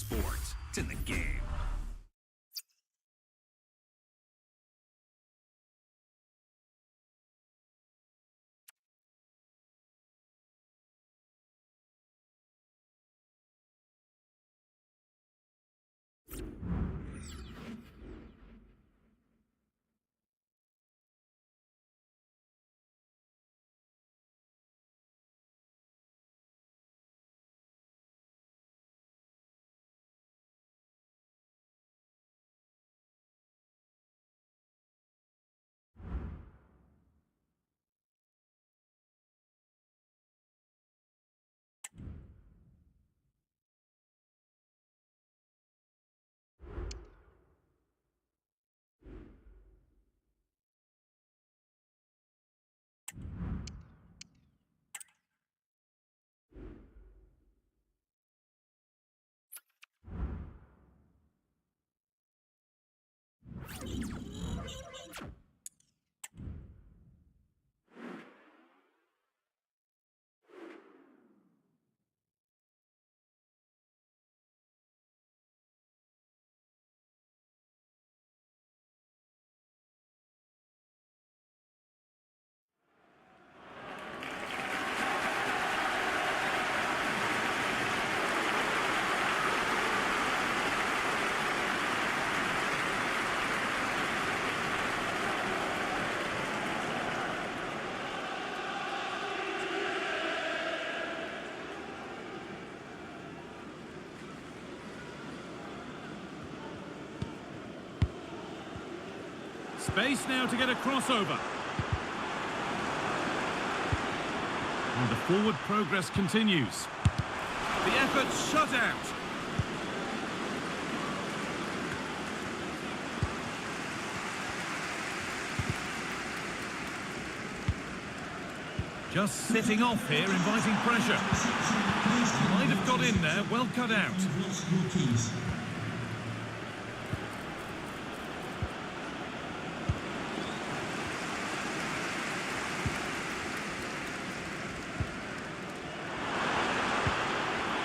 sport. It's in the game. Space now to get a crossover. And the forward progress continues. The effort shut out. Just sitting off here, inviting pressure. Might have got in there, well cut out.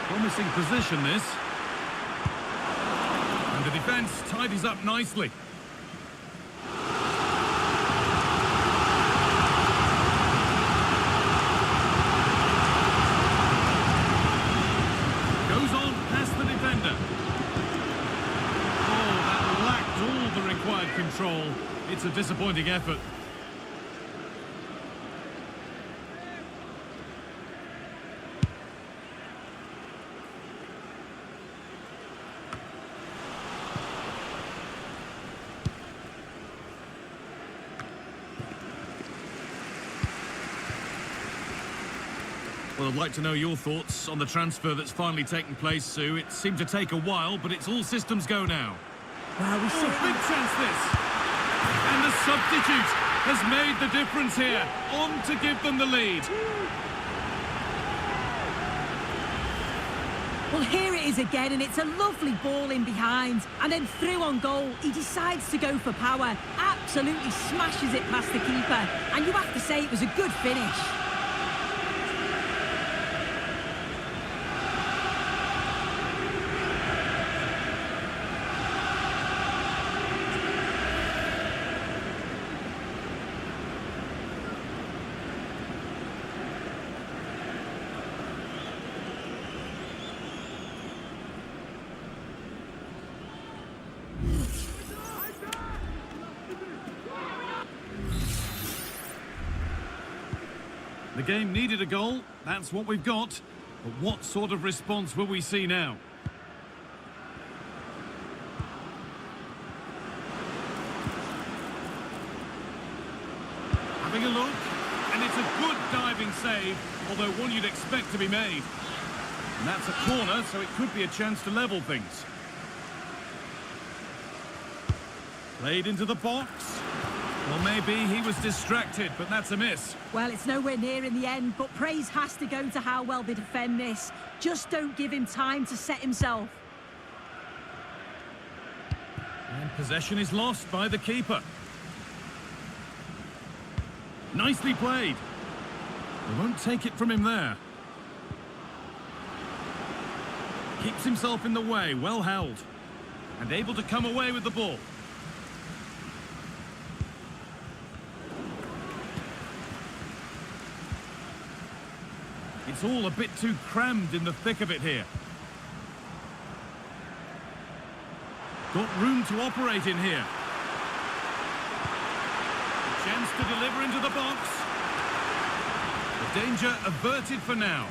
Promising position, this. And the defence tidies up nicely. Goes on past the defender. Oh, that lacked all the required control. It's a disappointing effort. Well, I'd like to know your thoughts on the transfer that's finally taken place, Sue. It seemed to take a while, but it's all systems go now. Well, we should big chance this! And the substitute has made the difference here. On to give them the lead. Well, here it is again, and it's a lovely ball in behind. And then through on goal, he decides to go for power. Absolutely smashes it past the keeper. And you have to say it was a good finish. The game needed a goal, that's what we've got. But what sort of response will we see now? Having a look, and it's a good diving save, although one you'd expect to be made. And that's a corner, so it could be a chance to level things. Played into the box. Well, maybe he was distracted, but that's a miss. Well, it's nowhere near in the end, but praise has to go to how well they defend this. Just don't give him time to set himself. And possession is lost by the keeper. Nicely played. They won't take it from him there. Keeps himself in the way, well held. And able to come away with the ball. It's all a bit too crammed in the thick of it here. Got room to operate in here. A chance to deliver into the box. The danger averted for now.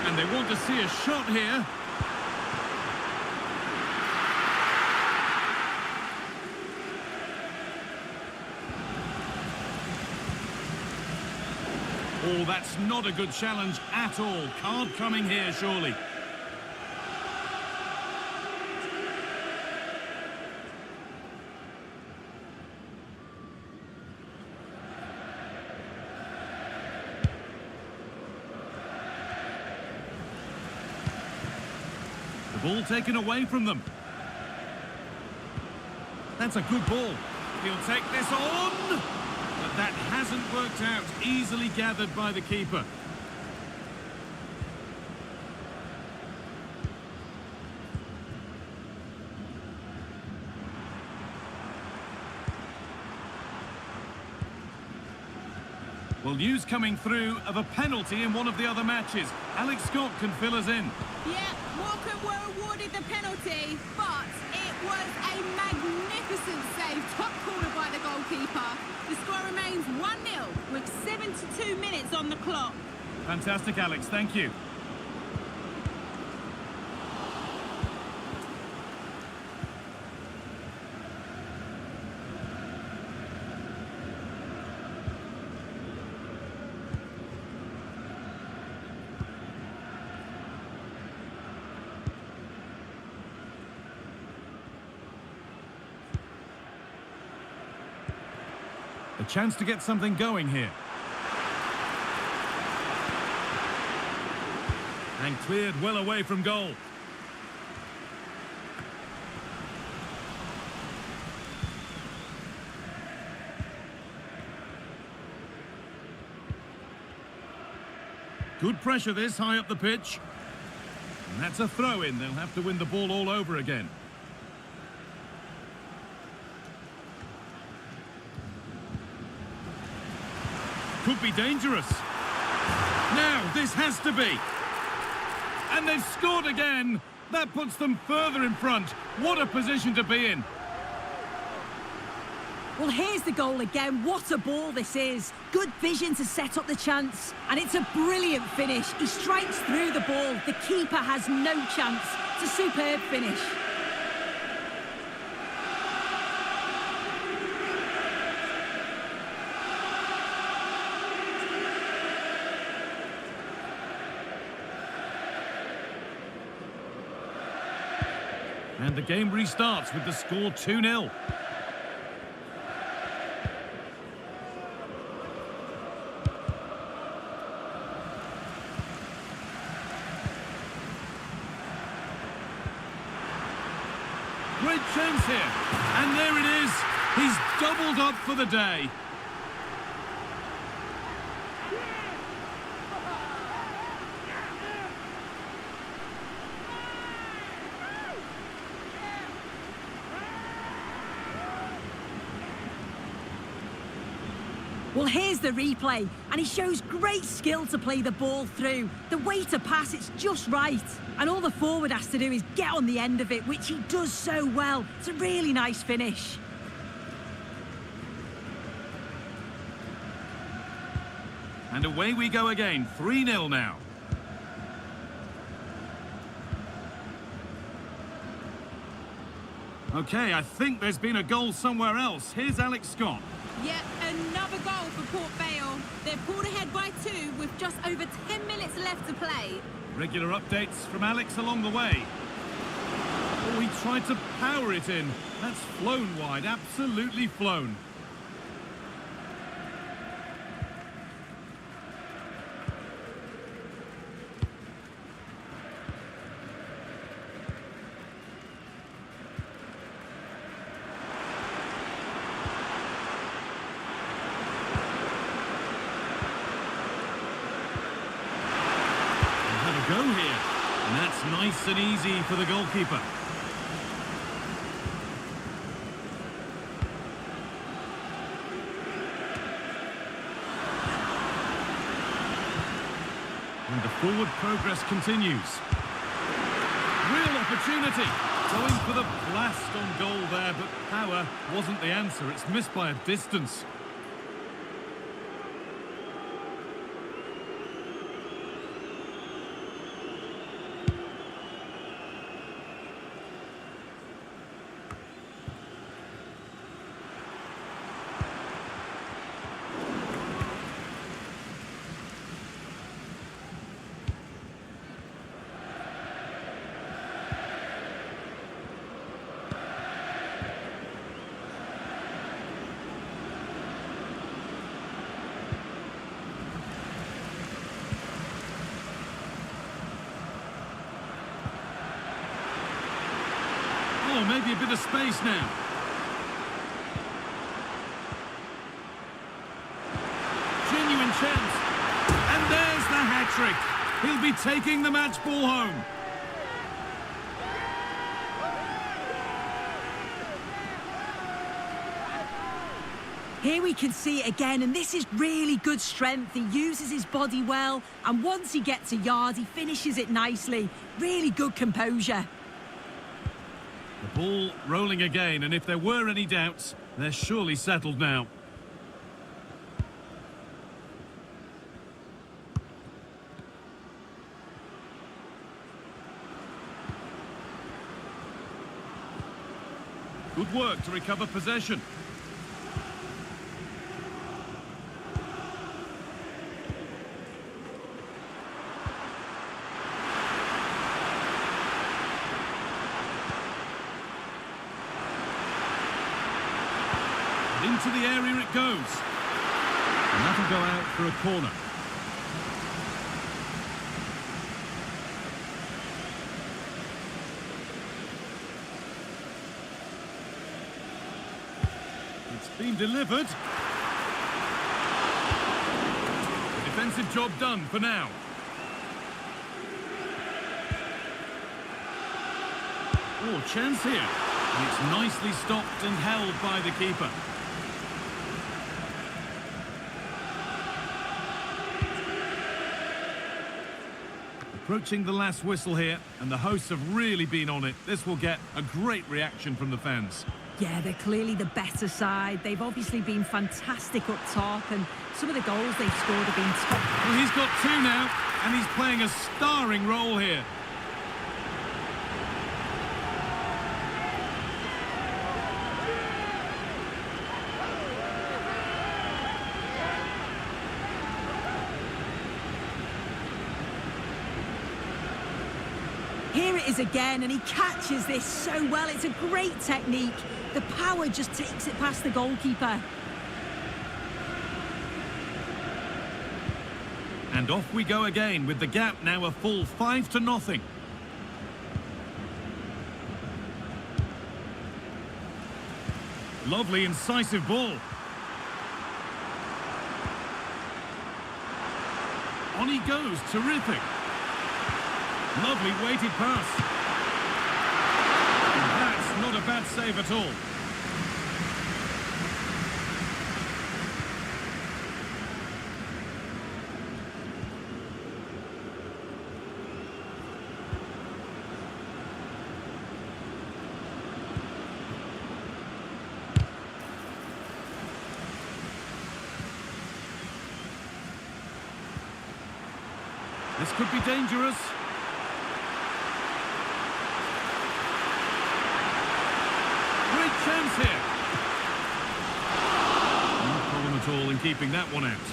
And they want to see a shot here. Oh, that's not a good challenge at all. Card coming here, surely. The ball taken away from them. That's a good ball. He'll take this on. But that hasn't worked out. Easily gathered by the keeper. Well, news coming through of a penalty in one of the other matches. Alex Scott can fill us in. Yeah, Morecambe were awarded the penalty, but it was a magnificent save, top corner by the goalkeeper. The score remains 1-0 with 72 minutes on the clock. Fantastic, Alex. Thank you. A chance to get something going here. And cleared well away from goal. Good pressure this, high up the pitch. And that's a throw-in. They'll have to win the ball all over again. Could be dangerous. Now, this has to be. And they've scored again. That puts them further in front. What a position to be in. Well, here's the goal again. What a ball this is. Good vision to set up the chance. And it's a brilliant finish. He strikes through the ball. The keeper has no chance. It's a superb finish. And the game restarts with the score 2-0. Great chance here. And there it is. He's doubled up for the day. Well, here's the replay, and he shows great skill to play the ball through. The way to pass, it's just right. And all the forward has to do is get on the end of it, which he does so well. It's a really nice finish. And away we go again, 3-0 now. Okay, I think there's been a goal somewhere else. Here's Alex Scott. Yet another goal for Port Vale. They're pulled ahead by 2 with just over 10 minutes left to play. Regular updates from Alex along the way. Oh, he tried to power it in. That's flown wide, absolutely flown. through here. And that's nice and easy for the goalkeeper. And the forward progress continues. Real opportunity. Going for the blast on goal there, but power wasn't the answer. It's missed by a distance. Oh, maybe a bit of space now. Genuine chance. And there's the hat-trick. He'll be taking the match ball home. Here we can see it again, and this is really good strength. He uses his body well, and once he gets a yard, he finishes it nicely. Really good composure. The ball rolling again, and if there were any doubts, they're surely settled now. Good work to recover possession. Into the area it goes. And that'll go out for a corner. It's been delivered. The defensive job done for now. Oh, chance here. And it's nicely stopped and held by the keeper. Approaching the last whistle here, and the hosts have really been on it. This will get a great reaction from the fans. Yeah, they're clearly the better side. They've obviously been fantastic up top, and some of the goals they've scored have been top. Well, he's got two now, and he's playing a starring role here. Here it is again, and he catches this so well. It's a great technique. The power just takes it past the goalkeeper. And off we go again, with the gap now a full 5-0. Lovely, incisive ball. On he goes, terrific. Lovely weighted pass. And that's not a bad save at all. This could be dangerous. Great chance here. No problem at all in keeping that one out.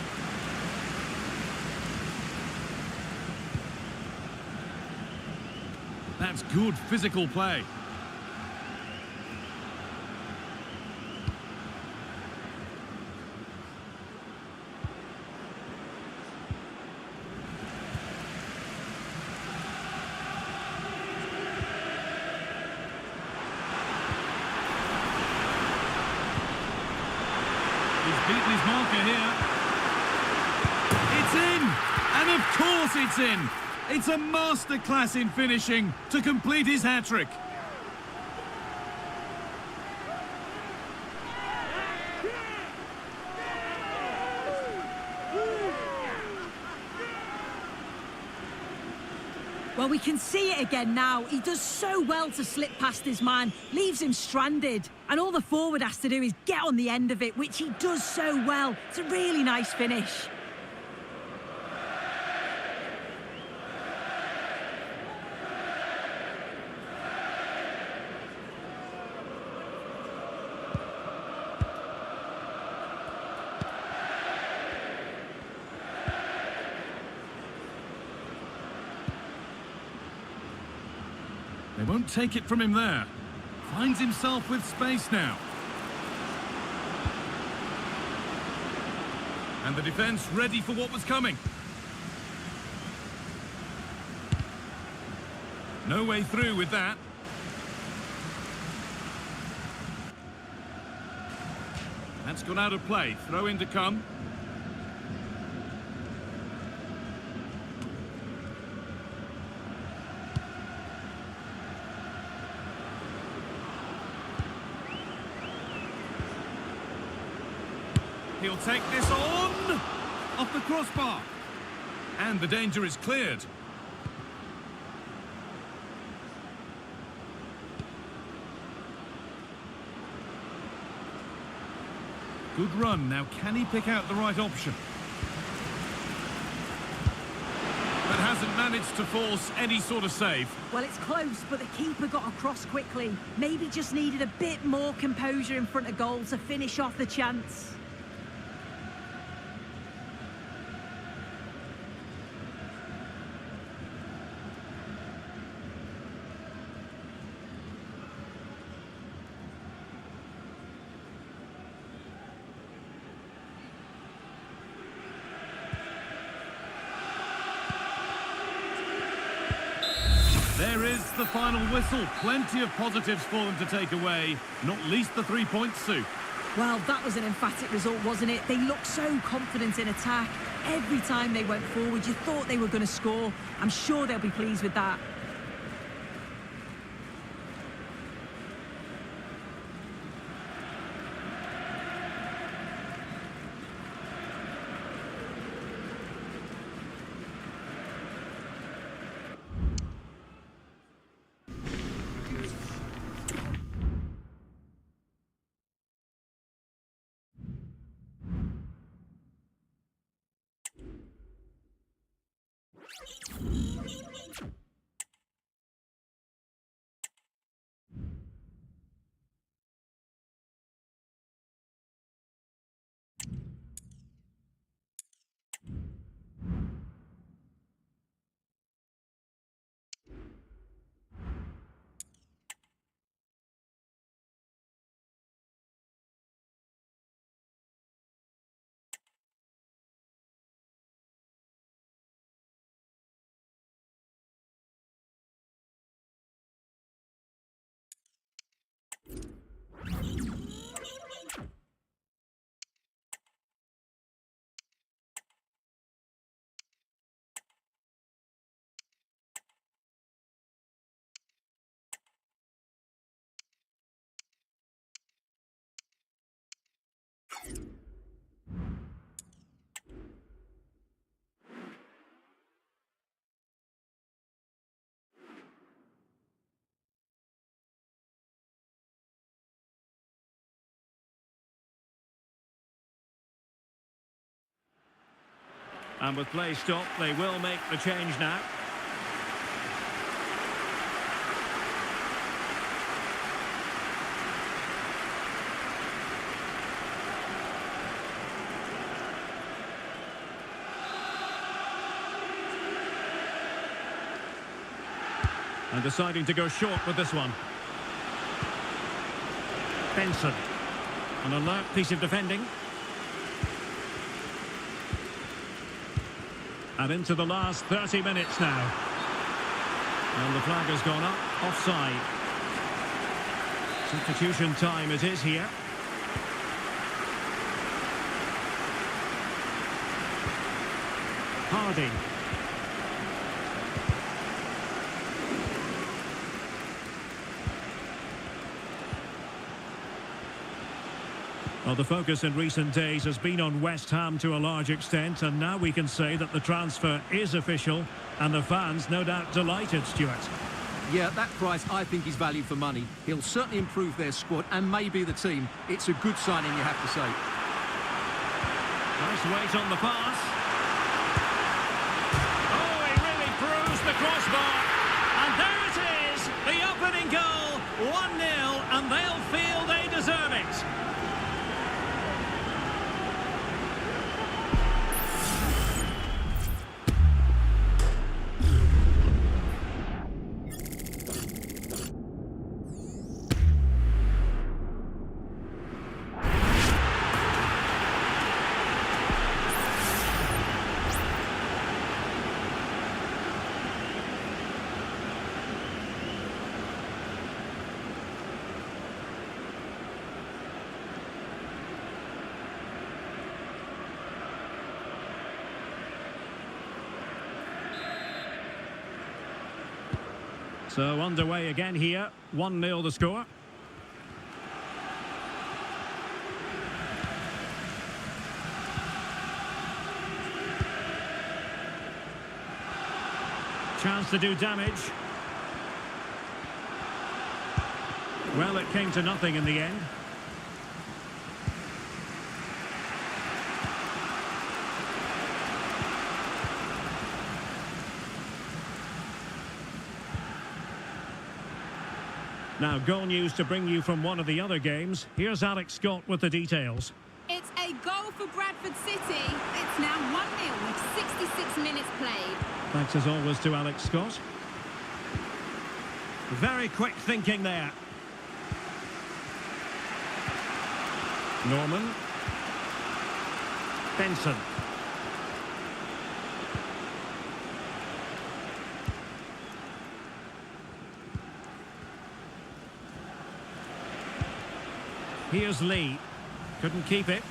That's good physical play. He's beaten his marker here. It's in! And of course it's in! It's a masterclass in finishing to complete his hat-trick. Well, we can see it again now. He does so well to slip past his man, leaves him stranded. And all the forward has to do is get on the end of it, which he does so well. It's a really nice finish. They won't take it from him there. Finds himself with space now. And the defence ready for what was coming. No way through with that. That's gone out of play. Throw in to come. He'll take this on! Off the crossbar. And the danger is cleared. Good run. Now, can he pick out the right option? But hasn't managed to force any sort of save. Well, it's close, but the keeper got across quickly. Maybe just needed a bit more composure in front of goal to finish off the chance. There is the final whistle. Plenty of positives for them to take away, not least the 3 points, Sue. Well, that was an emphatic result, wasn't it? They looked so confident in attack. Every time they went forward, you thought they were going to score. I'm sure they'll be pleased with that. And with play stopped, they will make the change now. And deciding to go short with this one. Benson. An alert piece of defending. And into the last 30 minutes now. And the flag has gone up, offside. Substitution time it is here. Harding. Well, the focus in recent days has been on West Ham to a large extent, and now we can say that the transfer is official, and the fans no doubt delighted, Stuart. Yeah, that price I think is value for money. He'll certainly improve their squad and maybe the team. It's a good signing, you have to say. Nice weight on the pass. Oh, he really bruised the crossbar. And there it is, the opening goal, 1-0, and they'll feel they deserve it. So underway again here, 1-0 the score. Chance to do damage. Well, it came to nothing in the end. Now, goal news to bring you from one of the other games. Here's Alex Scott with the details. It's a goal for Bradford City. It's now 1-0 with 66 minutes played. Thanks as always to Alex Scott. Very quick thinking there. Norman. Benson. Here's Lee. Couldn't keep it.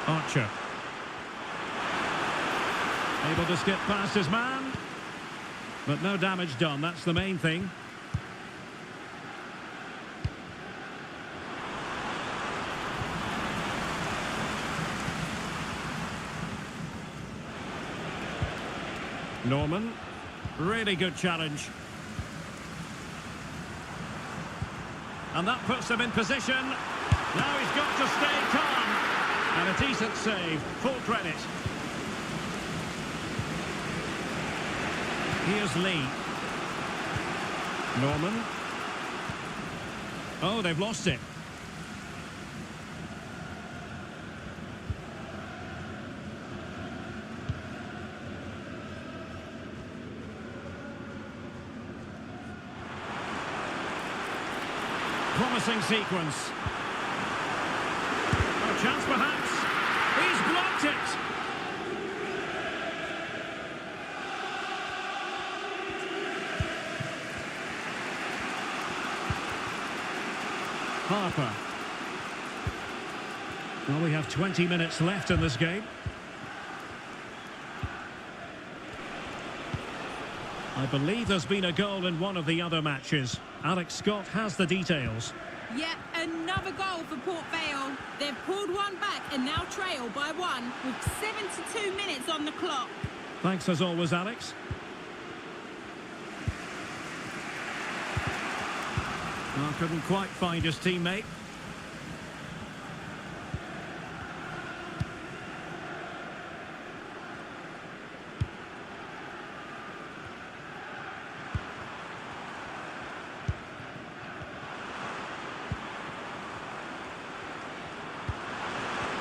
Archer. Able to skip past his man. But no damage done, that's the main thing. Norman. Really good challenge. And that puts them in position. Now he's got to stay calm. And a decent save, full credit. Here's Lee. Norman. Oh, they've lost it. Promising sequence. A chance perhaps. He's blocked it. Harper. Well, we have 20 minutes left in this game. I believe there's been a goal in one of the other matches. Alex Scott has the details. Yep, another goal for Port Vale. They've pulled one back and now trail by one with 72 minutes on the clock. Thanks as always, Alex. Oh, couldn't quite find his teammate.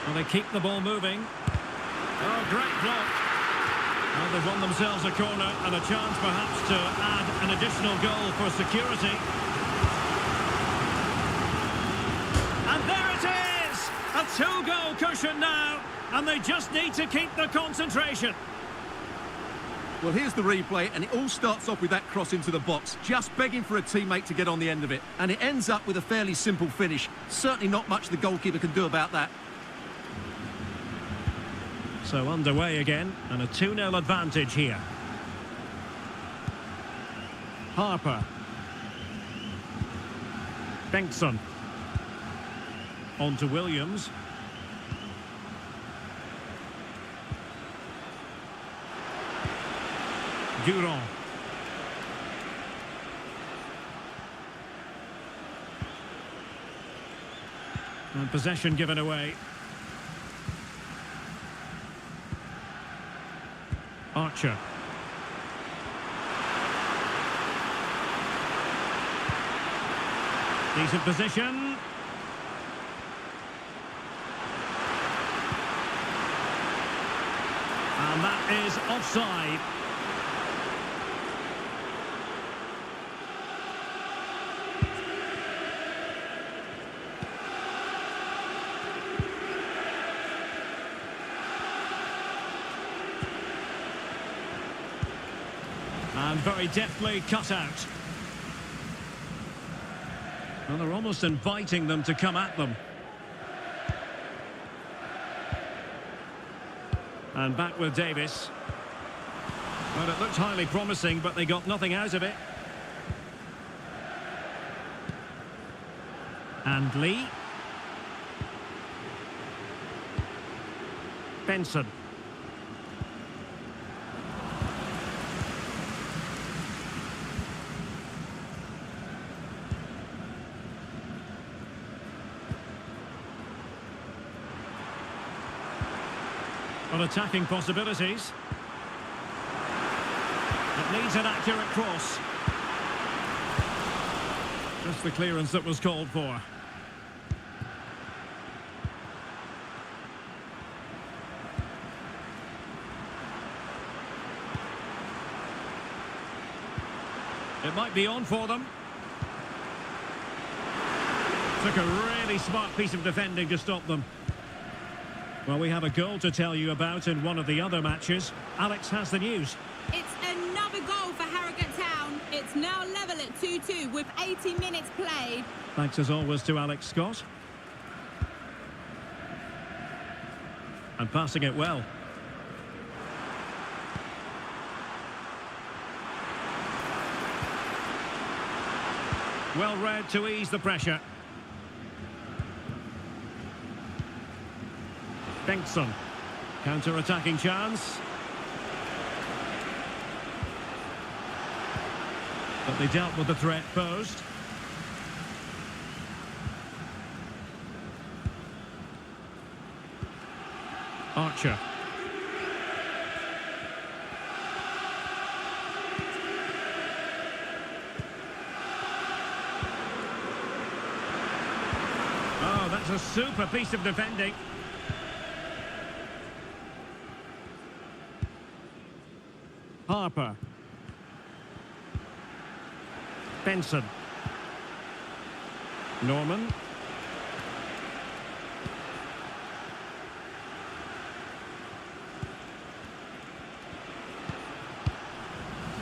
Well, they keep the ball moving. Oh, great block. Well, they've won themselves a corner and a chance perhaps to add an additional goal for security. And there it is! A two-goal cushion now, and they just need to keep the concentration. Well, here's the replay, and it all starts off with that cross into the box, just begging for a teammate to get on the end of it. And it ends up with a fairly simple finish. Certainly not much the goalkeeper can do about that. So underway again, and a 2-0 advantage here. Benson. On to Williams. Durand. And possession given away. Archer. Decent position. And that is offside. And very deftly cut out. Well, they're almost inviting them to come at them. And back with Davis. Well, it looked highly promising, but they got nothing out of it. And Lee. Benson. On attacking possibilities. It needs an accurate cross. Just the clearance that was called for. It might be on for them. Took a really smart piece of defending to stop them. Well, we have a goal to tell you about in one of the other matches. Alex has the news. It's another goal for Harrogate Town. It's now level at 2-2 with 80 minutes played. Thanks as always to Alex Scott. And passing it well. Well read to ease the pressure. Benson. Counter-attacking chance. But they dealt with the threat posed. Archer. Oh, that's a super piece of defending. Harper. Benson. Norman.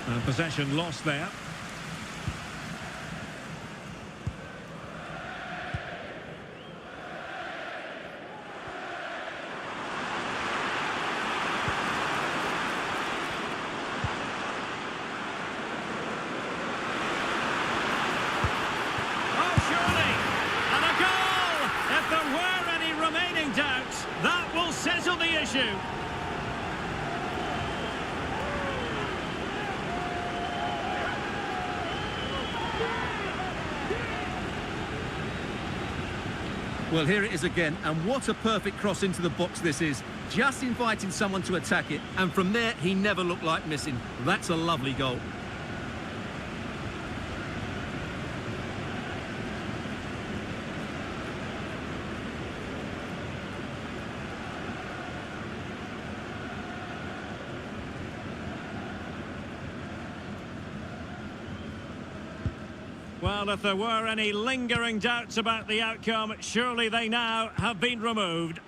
And possession lost there. That will settle the issue. Well, here it is again, and what a perfect cross into the box this is. Just inviting someone to attack it, and from there, he never looked like missing. That's a lovely goal. Well, if there were any lingering doubts about the outcome, surely they now have been removed.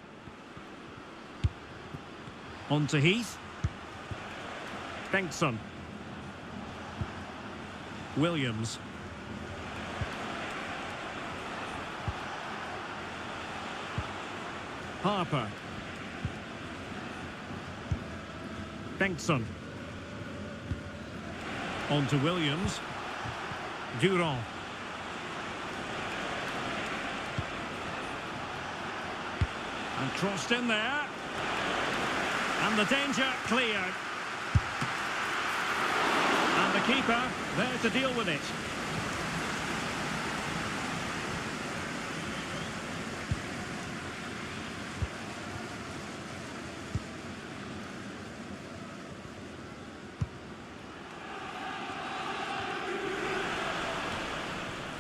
On to Heath. Benson. Williams. Harper. Benson. On to Williams. Durand. And crossed in there. And the danger cleared. And the keeper there to deal with it.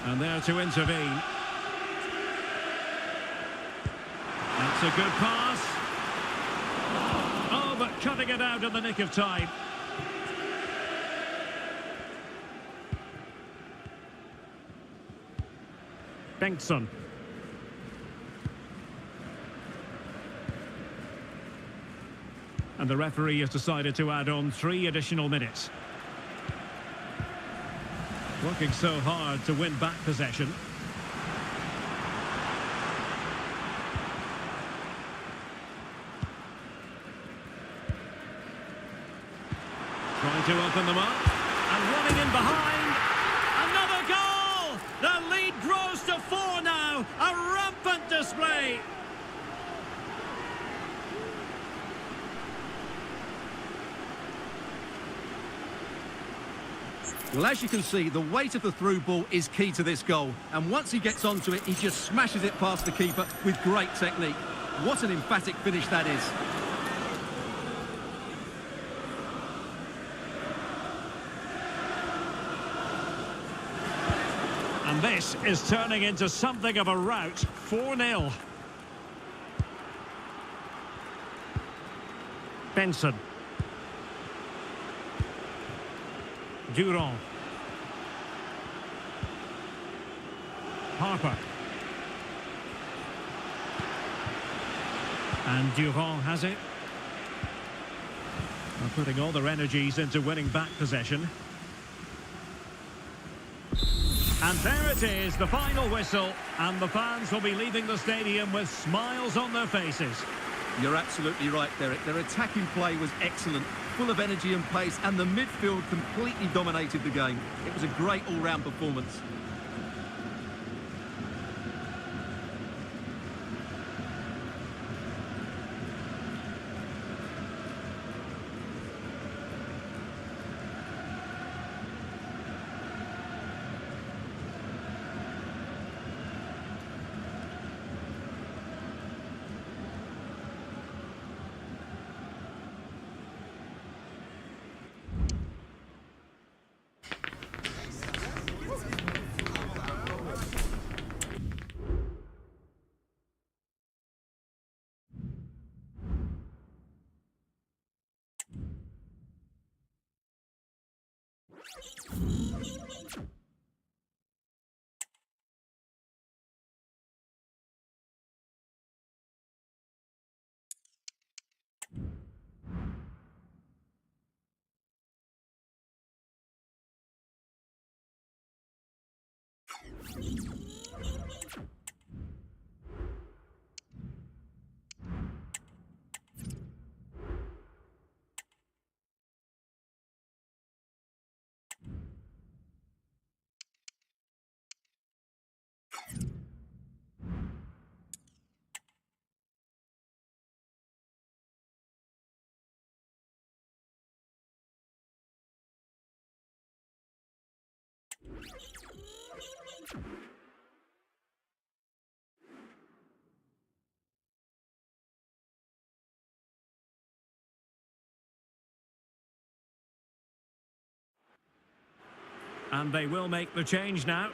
And there to intervene. That's a good pass. Oh, but cutting it out in the nick of time. Bengtsson. And the referee has decided to add on 3 additional minutes. Working so hard to win back possession. Trying to open them up. And running in behind. Another goal! The lead grows to 4 now. A rampant display. Well, as you can see, the weight of the through ball is key to this goal. And once he gets onto it, he just smashes it past the keeper with great technique. What an emphatic finish that is. And this is turning into something of a rout. 4-0. Benson. Durand. Harper. And Durand has it. They're putting all their energies into winning back possession. And there it is, the final whistle. And the fans will be leaving the stadium with smiles on their faces. You're absolutely right, Derek. Their attacking play was excellent, full of energy and pace, and the midfield completely dominated the game. It was a great all-round performance. And they will make the change now.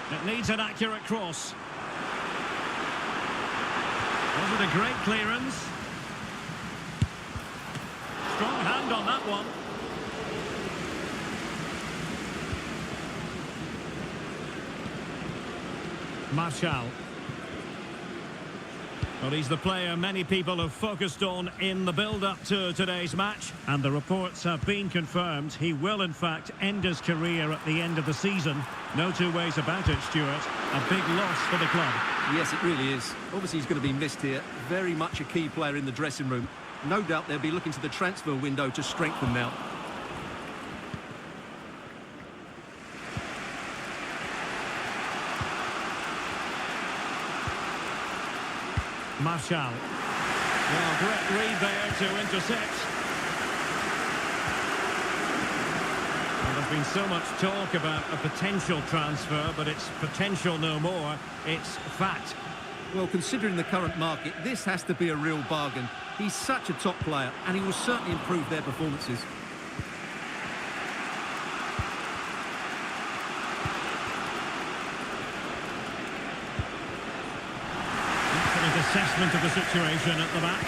It needs an accurate cross. Was it a great clearance? Strong hand on that one. Martial. Well, he's the player many people have focused on in the build-up to today's match, and the reports have been confirmed. He will, in fact, end his career at the end of the season. No two ways about it, Stuart. A big loss for the club. Yes, it really is. Obviously, he's going to be missed here. Very much a key player in the dressing room. No doubt they'll be looking to the transfer window to strengthen now. Martial. Well, great read there to intercept. Well, there's been so much talk about a potential transfer, but it's potential no more. It's fact. Well, considering the current market, this has to be a real bargain. He's such a top player, and he will certainly improve their performances. Excellent assessment of the situation at the back.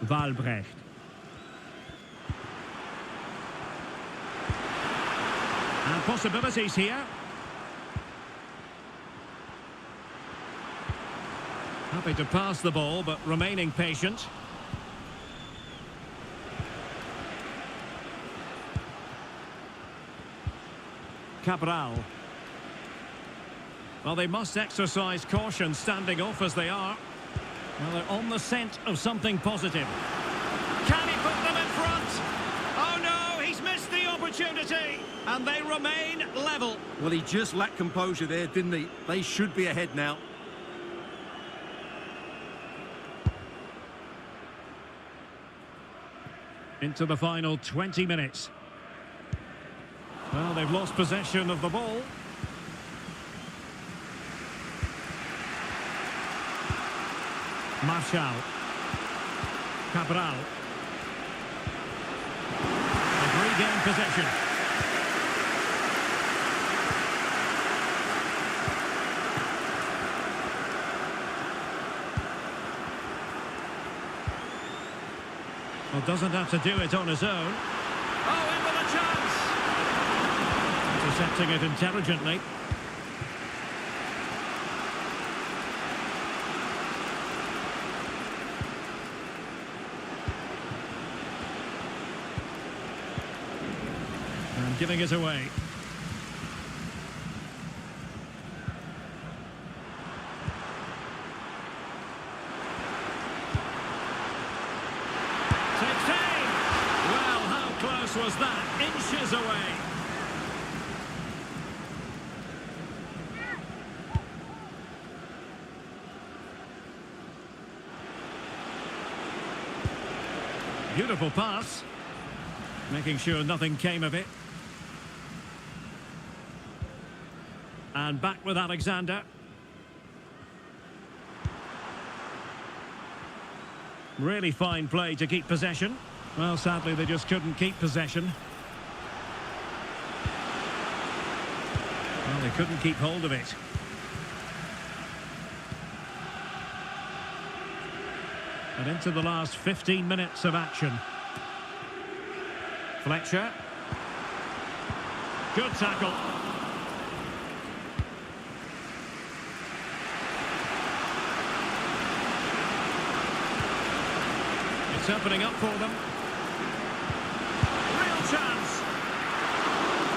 Valbrecht. And possibilities here. Happy to pass the ball, but remaining patient. Cabral. Well, they must exercise caution standing off as they are. Well, they're on the scent of something positive. Can he put them in front? Oh no, he's missed the opportunity. And they remain level. Well, he just lacked composure there, didn't he? They should be ahead now. Into the final 20 minutes. Well, they've lost possession of the ball. Martial. Cabral. They've regained possession. Well, doesn't have to do it on his own. Oh, in with a chance! Intercepting it intelligently. And giving it away. Was that inches away? Beautiful pass, making sure nothing came of it. And back with Alexander. Really fine play to keep possession. Well, sadly, they just couldn't keep possession. Well, they couldn't keep hold of it. And into the last 15 minutes of action. Fletcher. Good tackle. It's opening up for them. Chance.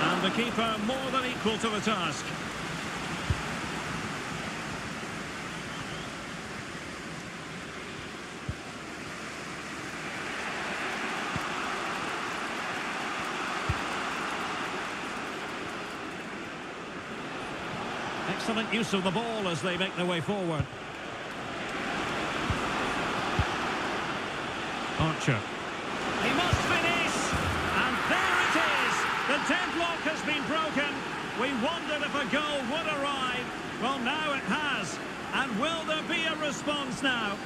And the keeper more than equal to the task. Excellent use of the ball as they make their way forward. Archer. He must finish. And there it is! The deadlock has been broken. We wondered if a goal would arrive. Well, now it has. And will there be a response now?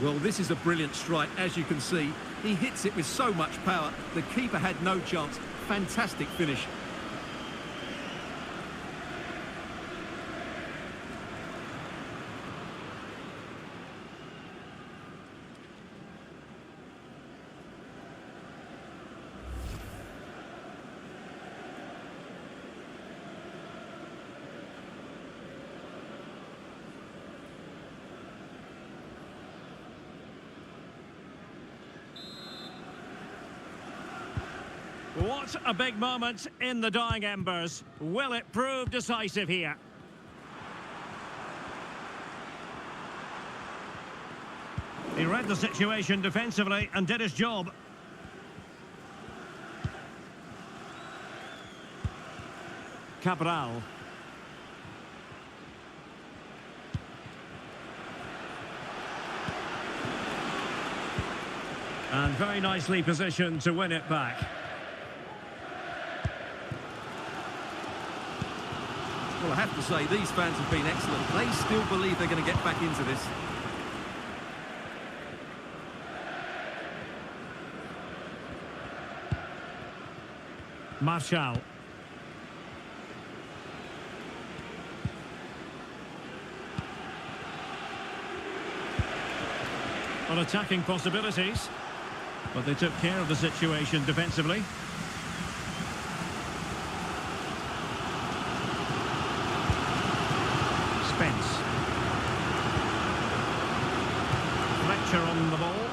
Well, this is a brilliant strike, as you can see. He hits it with so much power. The keeper had no chance. Fantastic finish. What a big moment in the dying embers. Will it prove decisive here? He read the situation defensively and did his job. Cabral. And very nicely positioned to win it back. Well, I have to say, these fans have been excellent. They still believe they're going to get back into this. Martial. On attacking possibilities, but they took care of the situation defensively. Spence. Fletcher on the ball.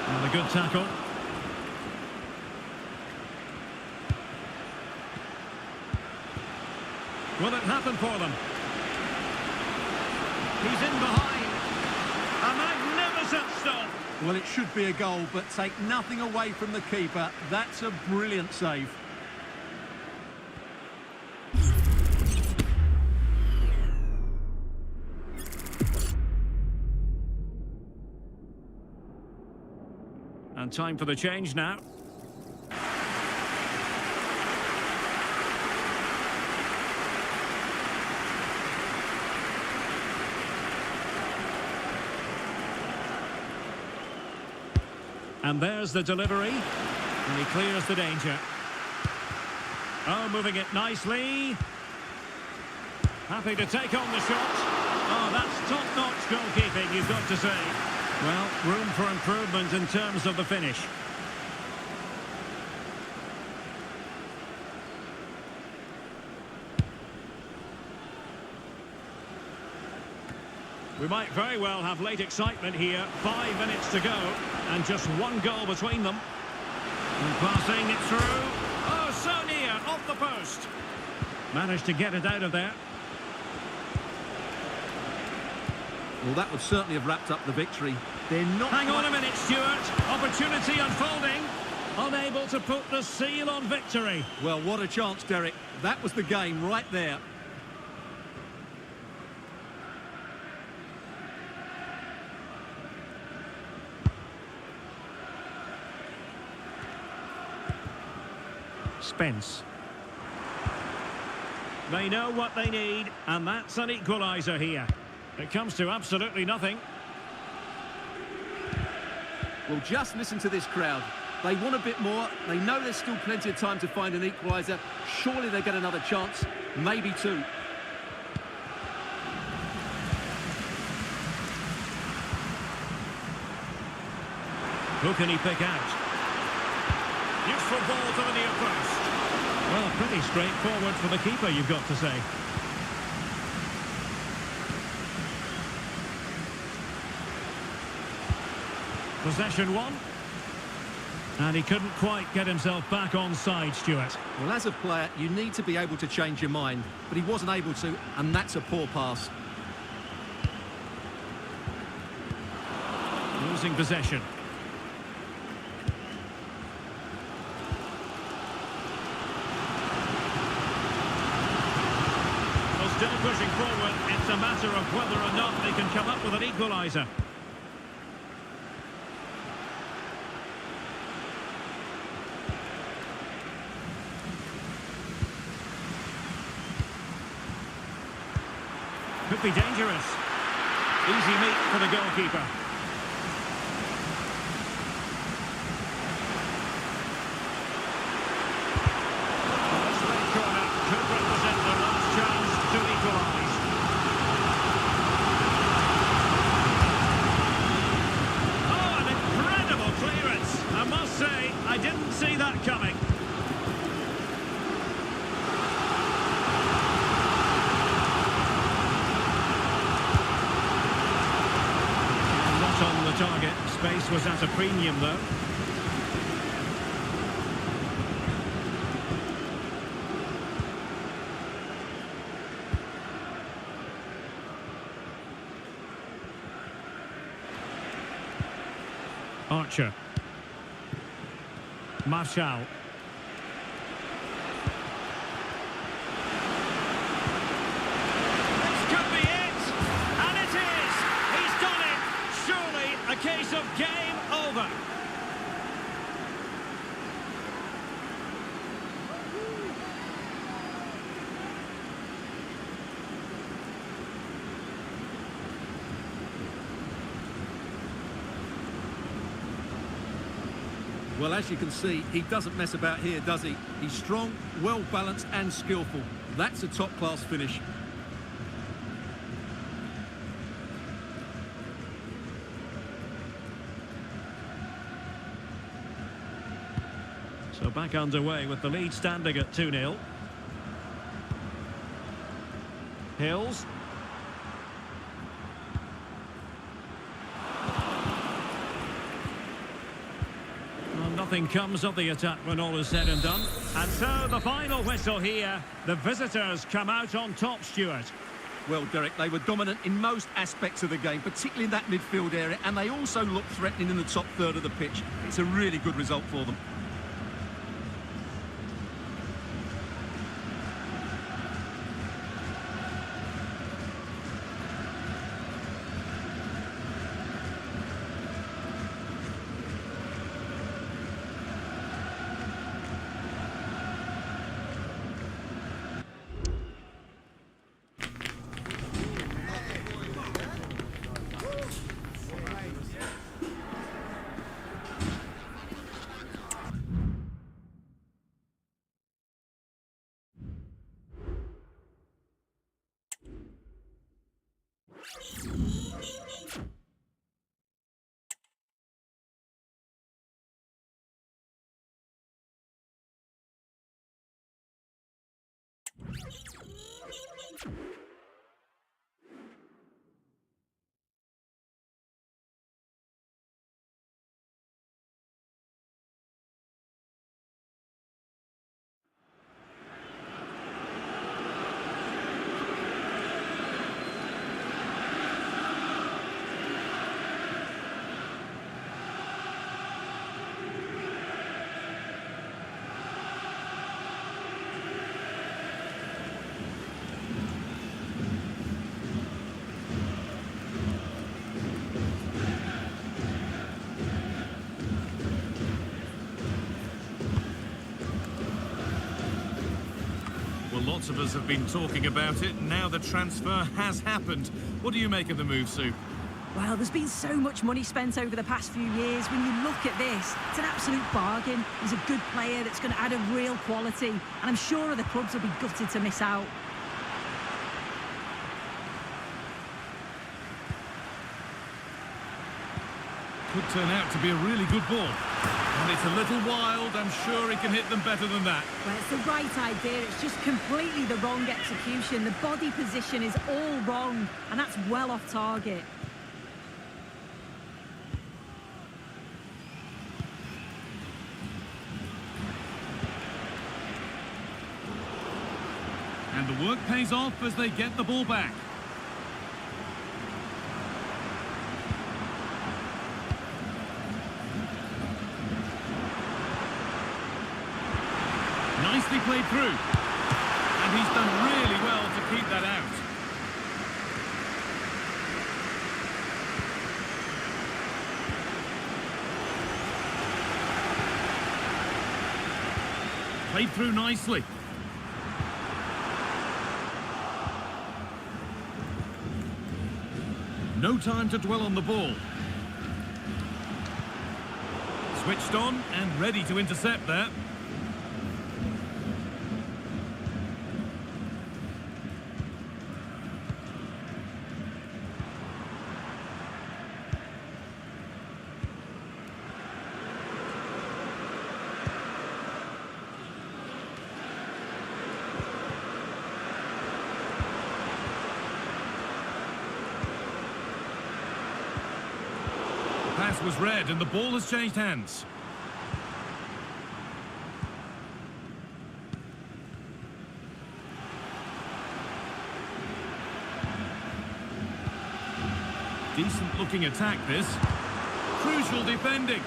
And a good tackle. Will it happen for them? He's in behind. A magnificent stop. Well, it should be a goal, but take nothing away from the keeper. That's a brilliant save. And time for the change now. And there's the delivery, and he clears the danger. Oh, moving it nicely. Happy to take on the shot. Oh, that's top-notch goalkeeping, you've got to say. Well, room for improvement in terms of the finish. We might very well have late excitement here. 5 minutes to go, and just one goal between them. And passing it through. Oh, so near, off the post. Managed to get it out of there. Well, that would certainly have wrapped up the victory. They're not... Hang on a minute, Stuart. Opportunity unfolding. Unable to put the seal on victory. Well, what a chance, Derek. That was the game right there. Spence. They know what they need, and that's an equaliser here. It comes to absolutely nothing. Well, just listen to this crowd. They want a bit more. They know there's still plenty of time to find an equaliser. Surely they get another chance, maybe two. Who can he pick out? Useful ball to the near post. Well, pretty straightforward for the keeper, you've got to say. Possession one. And he couldn't quite get himself back on side, Stuart. Well, as a player, you need to be able to change your mind, but he wasn't able to, and that's a poor pass. Losing possession. Well, still pushing forward. It's a matter of whether or not they can come up with an equaliser. Could be dangerous. Easy meat for the goalkeeper. This late corner could represent their last chance to equalise. Oh, an incredible clearance. I must say, I didn't see that coming. On the target. Space was at a premium, though. Archer. Marshall. This could be it! And it is! He's done it! Surely a case of game over. Well, as you can see, he doesn't mess about here, does he? He's strong, well-balanced and skillful. That's a top-class finish. So back underway with the lead standing at 2-0. Hills. Nothing comes of the attack when all is said and done. And so the final whistle here. The visitors come out on top, Stuart. Well, Derek, they were dominant in most aspects of the game, particularly in that midfield area, and they also looked threatening in the top third of the pitch. It's a really good result for them. Lots of us have been talking about it. Now the transfer has happened. What do you make of the move, Sue? Well, there's been so much money spent over the past few years. When you look at this, it's an absolute bargain. He's a good player that's going to add a real quality, and I'm sure other clubs will be gutted to miss out. Could turn out to be a really good ball. And it's a little wild. I'm sure he can hit them better than that. Well, it's the right idea. It's just completely the wrong execution. The body position is all wrong, and that's well off target. And the work pays off as they get the ball back. Nicely played through. And he's done really well to keep that out. Played through nicely. No time to dwell on the ball. Switched on and ready to intercept there. Pass was read and the ball has changed hands. Decent looking attack this. crucial defending.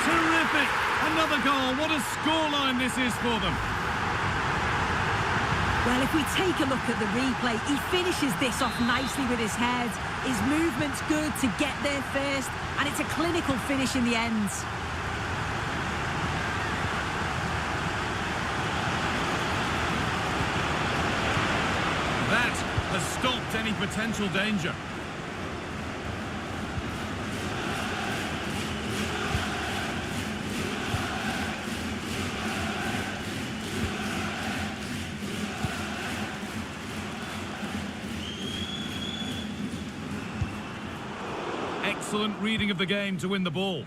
Terrific! Another goal. What a scoreline this is for them. Well, if we take a look at the replay, he finishes this off nicely with his head. His movement's good to get there first, and it's a clinical finish in the end. That has stopped any potential danger. Excellent reading of the game to win the ball.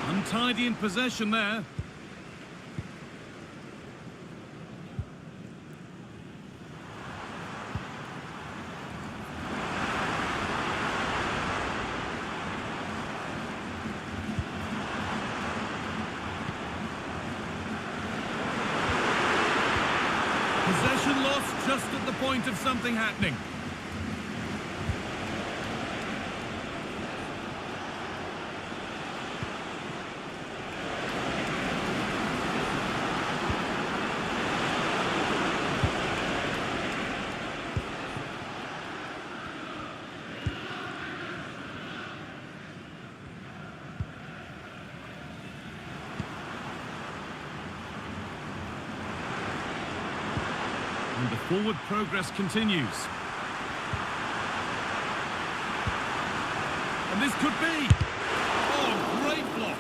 Untidy in possession there. Possession lost just at the point of something happening. And the forward progress continues. And this could be... Oh, great block.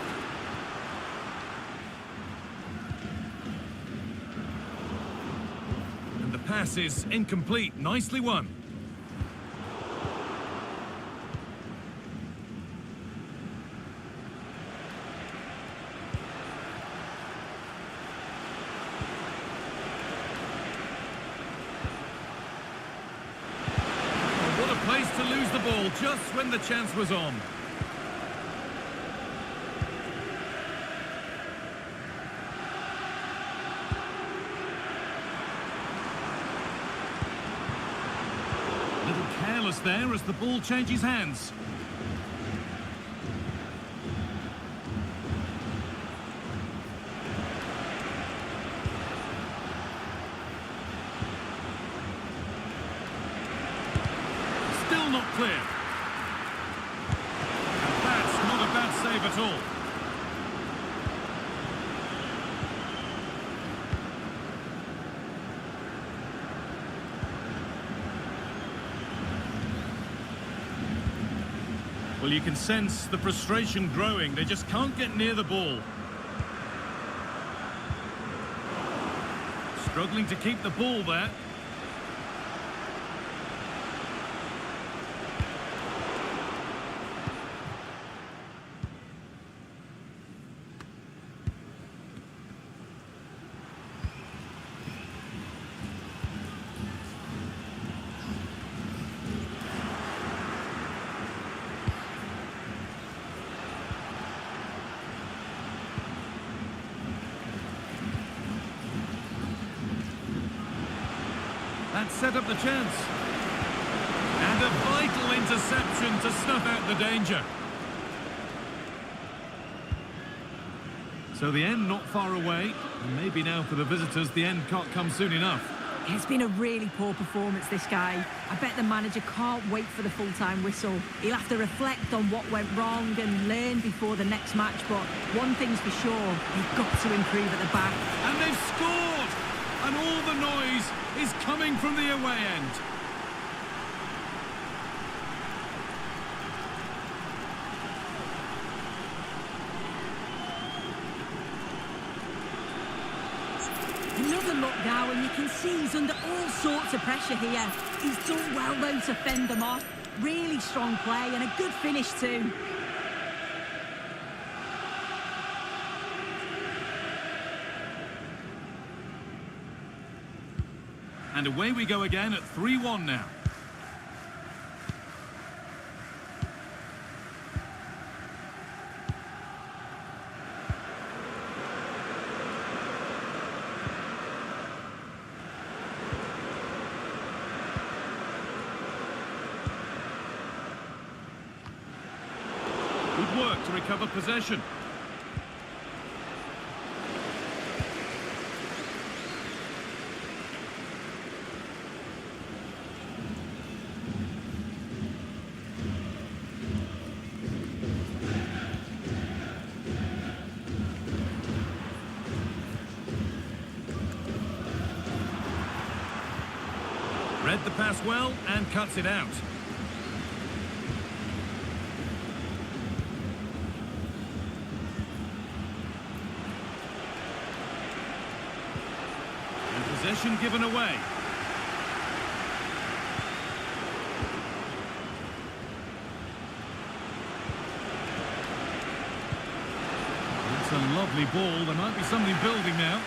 And the pass is incomplete. Nicely won. Place to lose the ball just when the chance was on. A little careless there as the ball changes hands. Not clear. And that's not a bad save at all. Well, you can sense the frustration growing. They just can't get near the ball. Struggling to keep the ball there. That set up the chance. And a vital interception to snuff out the danger. So the end not far away. And maybe now for the visitors, the end can't come soon enough. It's been a really poor performance, this guy. I bet the manager can't wait for the full-time whistle. He'll have to reflect on what went wrong and learn before the next match. But one thing's for sure, they've got to improve at the back. And they've scored! And all the noise is coming from the away end. Another look now, and you can see he's under all sorts of pressure here. He's done well, though, to fend them off. Really strong play and a good finish, too. And away we go again at 3-1 now. Good work to recover possession. Read the pass well and cuts it out. And possession given away. It's a lovely ball. There might be something building now.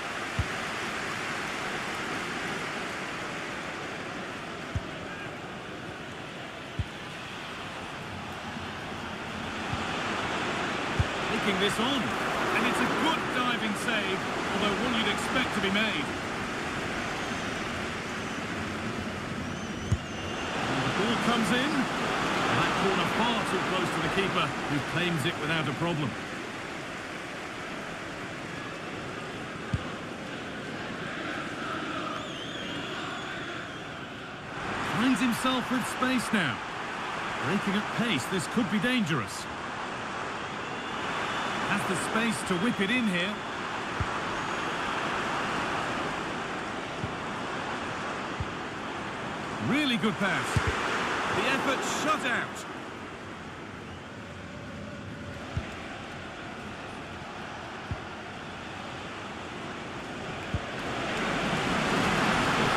Taking this on, and it's a good diving save, although one you'd expect to be made. And the ball comes in, and that corner far too close to the keeper, who claims it without a problem. Finds himself with space now. Breaking at pace, this could be dangerous. Has the space to whip it in here. Really good pass. The effort shut out.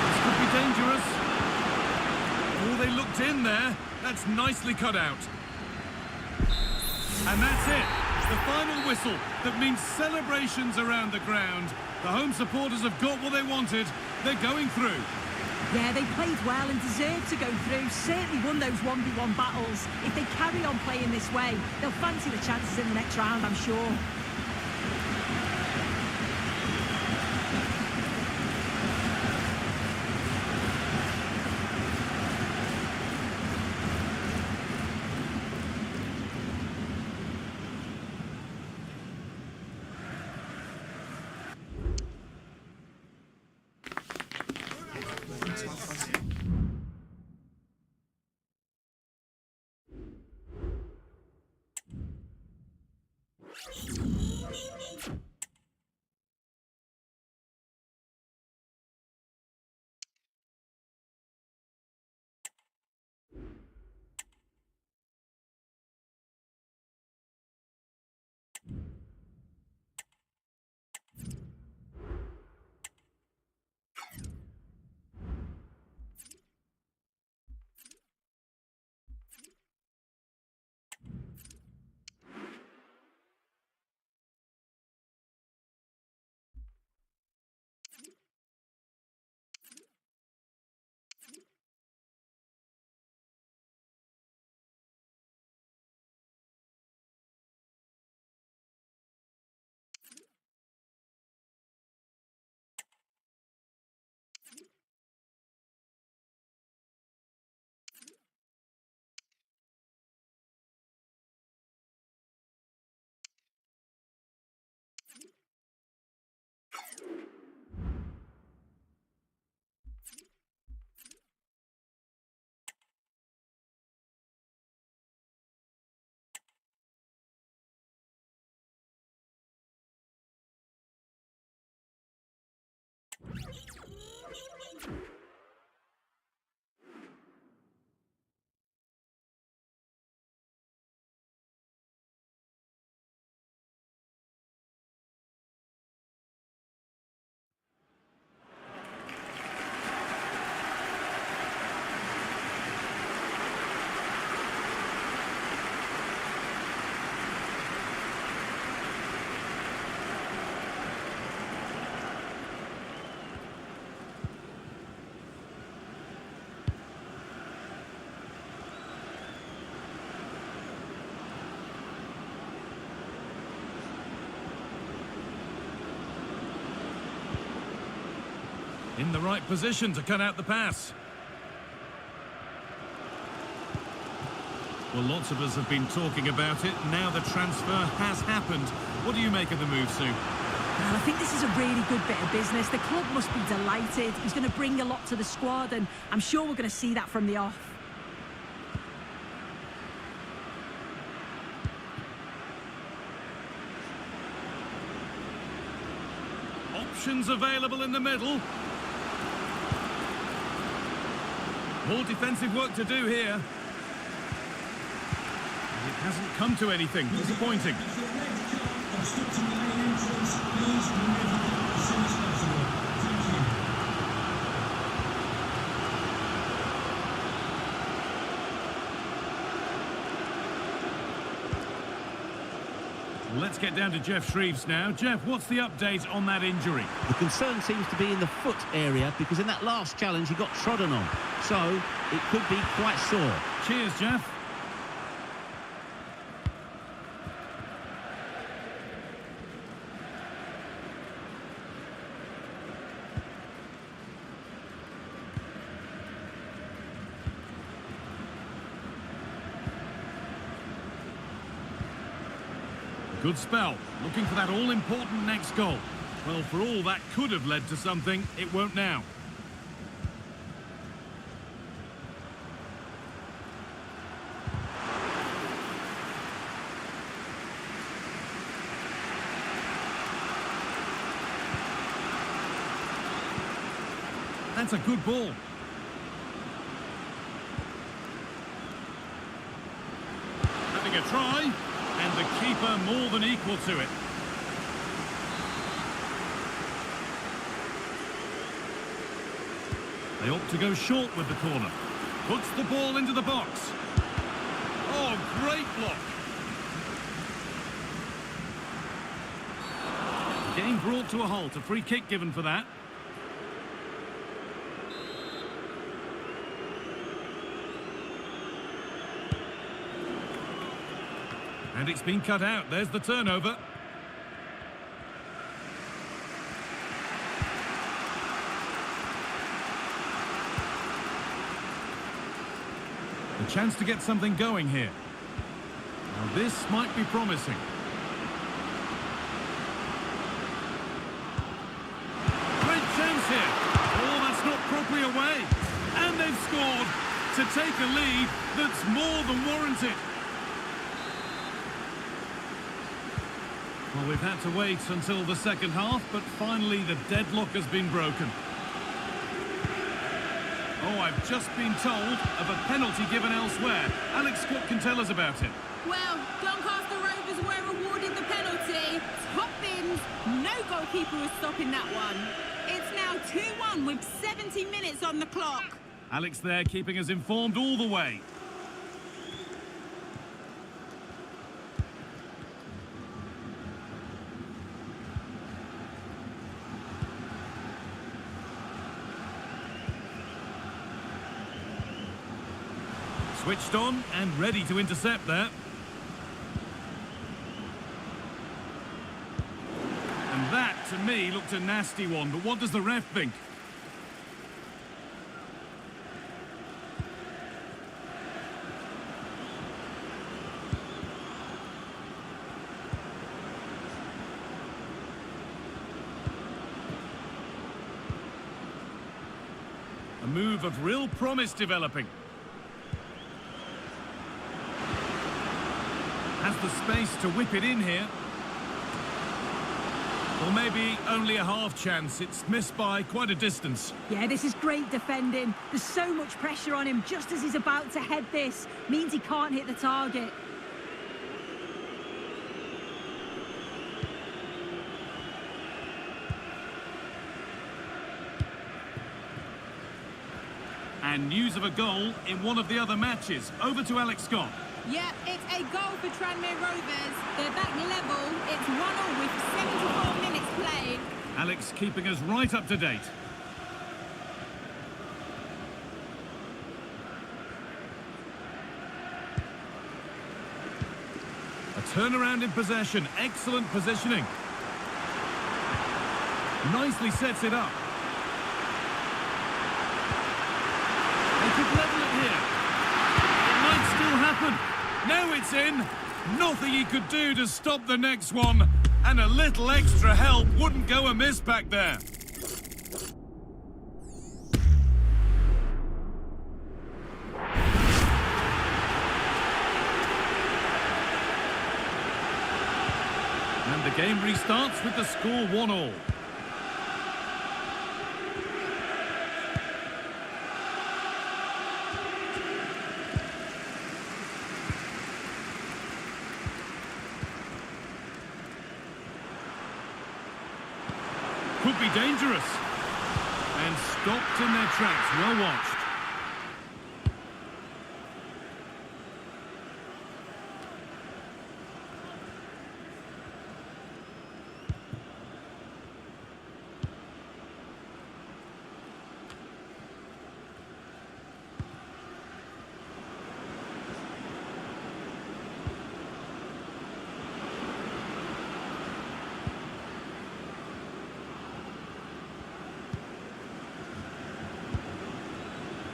This could be dangerous. Oh, they looked in there. That's nicely cut out. And that's it. The final whistle that means celebrations around the ground. The home supporters have got what they wanted. They're going through. Yeah, they played well and deserved to go through. Certainly won those 1v1 battles. If they carry on playing this way, they'll fancy the chances in the next round, I'm sure. In the right position to cut out the pass. Well, lots of us have been talking about it. Now the transfer has happened. What do you make of the move, Sue? Well, I think this is a really good bit of business. The club must be delighted. He's going to bring a lot to the squad, and I'm sure we're going to see that from the off. Options available in the middle. More defensive work to do here. It hasn't come to anything. Disappointing. Let's get down to Jeff Shreves now. Jeff, what's the update on that injury? The concern seems to be in the foot area because in that last challenge he got trodden on. So it could be quite sore. Cheers, Jeff. Good spell, looking for that all-important next goal. Well, for all that could have led to something, it won't now. That's a good ball. Having a try. And the keeper more than equal to it. They opt to go short with the corner. Puts the ball into the box. Oh, great block. Game brought to a halt. A free kick given for that. And it's been cut out. There's the turnover. A chance to get something going here. Now this might be promising. Great chance here. Oh, that's not properly away. And they've scored to take a lead that's more than warranted. Well, we've had to wait until the second half, but finally the deadlock has been broken. Oh, I've just been told of a penalty given elsewhere. Alex, what can tell us about it? Well, Doncaster Rovers were awarded the penalty. Top bins, no goalkeeper was stopping that one. It's now 2-1 with 70 minutes on the clock. Alex there keeping us informed all the way. Switched on and ready to intercept there. And that, to me, looked a nasty one, but what does the ref think? A move of real promise developing. Has the space to whip it in here. Or maybe only a half chance. It's missed by quite a distance. Yeah, this is great defending. There's so much pressure on him just as he's about to head this. Means he can't hit the target. And news of a goal in one of the other matches. Over to Alex Scott. Yeah, it's a goal for Tranmere Rovers. They're back level. It's 1-1 with 74 minutes played. Alex keeping us right up to date. A turnaround in possession. Excellent positioning. Nicely sets it up. gets in. Nothing he could do to stop the next one. And a little extra help wouldn't go amiss back there. And the game restarts with the score 1-1. Could be dangerous. And stopped in their tracks. Well watched.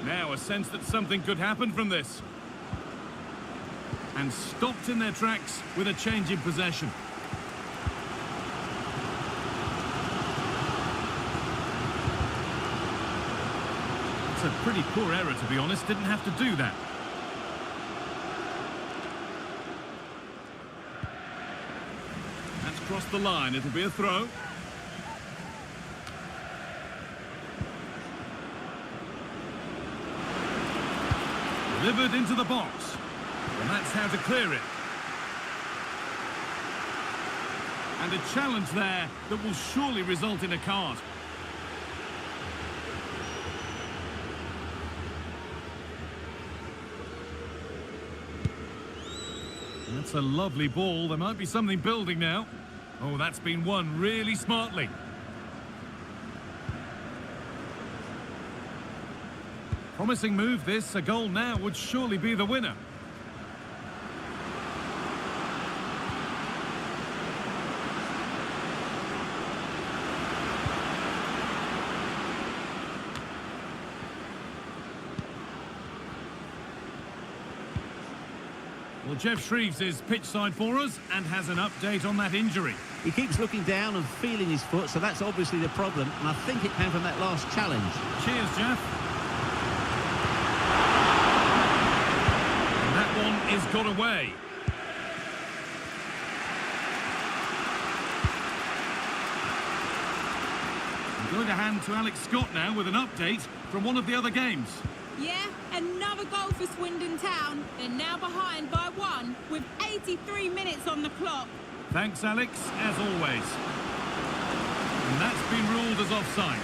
Now a sense that something could happen from this. And stopped in their tracks with a change in possession. It's a pretty poor error, to be honest. Didn't have to do that. That's crossed the line. It'll be a throw. Delivered into the box. And that's how to clear it. And a challenge there that will surely result in a card. That's a lovely ball. There might be something building now. Oh, that's been won really smartly. Promising move this. A goal now would surely be the winner. Well, Jeff Shreves is pitch side for us and has an update on that injury. He keeps looking down and feeling his foot, so that's obviously the problem. And I think it came from that last challenge. Cheers, Jeff. Is got away. I'm going to hand to Alex Scott now with an update from one of the other games. Yeah, another goal for Swindon Town. They're now behind by 1 with 83 minutes on the clock. Thanks, Alex, as always. And that's been ruled as offside.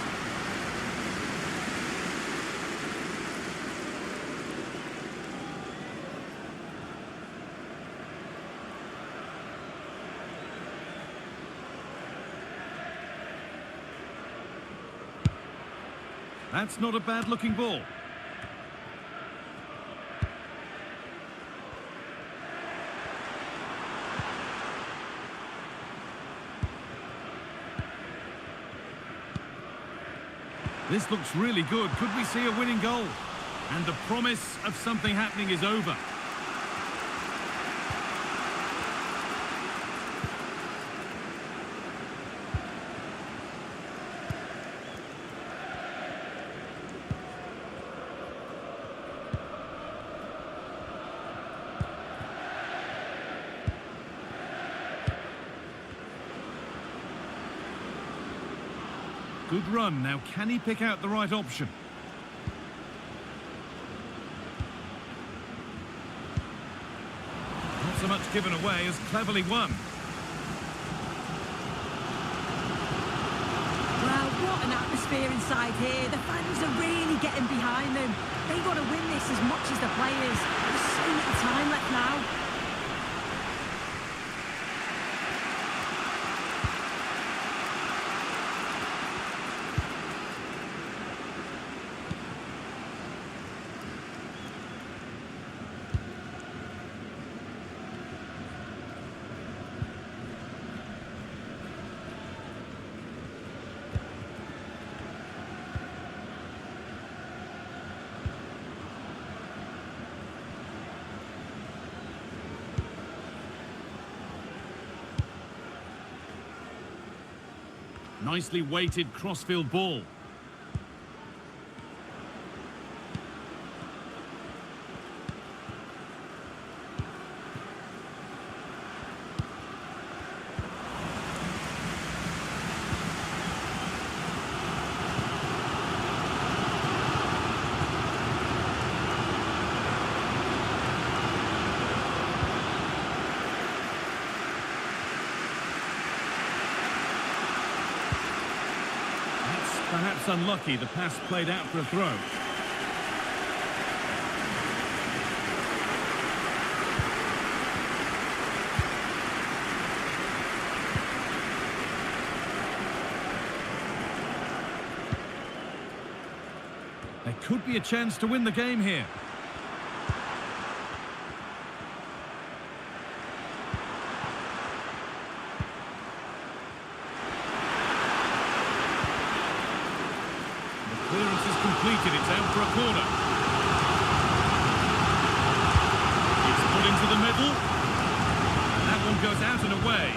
That's not a bad-looking ball. This looks really good. Could we see a winning goal? And the promise of something happening is over. Good run. Now, can he pick out the right option? Not so much given away as cleverly won. Well, what an atmosphere inside here. The fans are really getting behind them. They want to win this as much as the players. There's so little time left now. Nicely weighted crossfield ball. Perhaps unlucky, the pass played out for a throw. There could be a chance to win the game here. Clearance is completed, it's out for a corner. It's put into the middle. And that one goes out and away.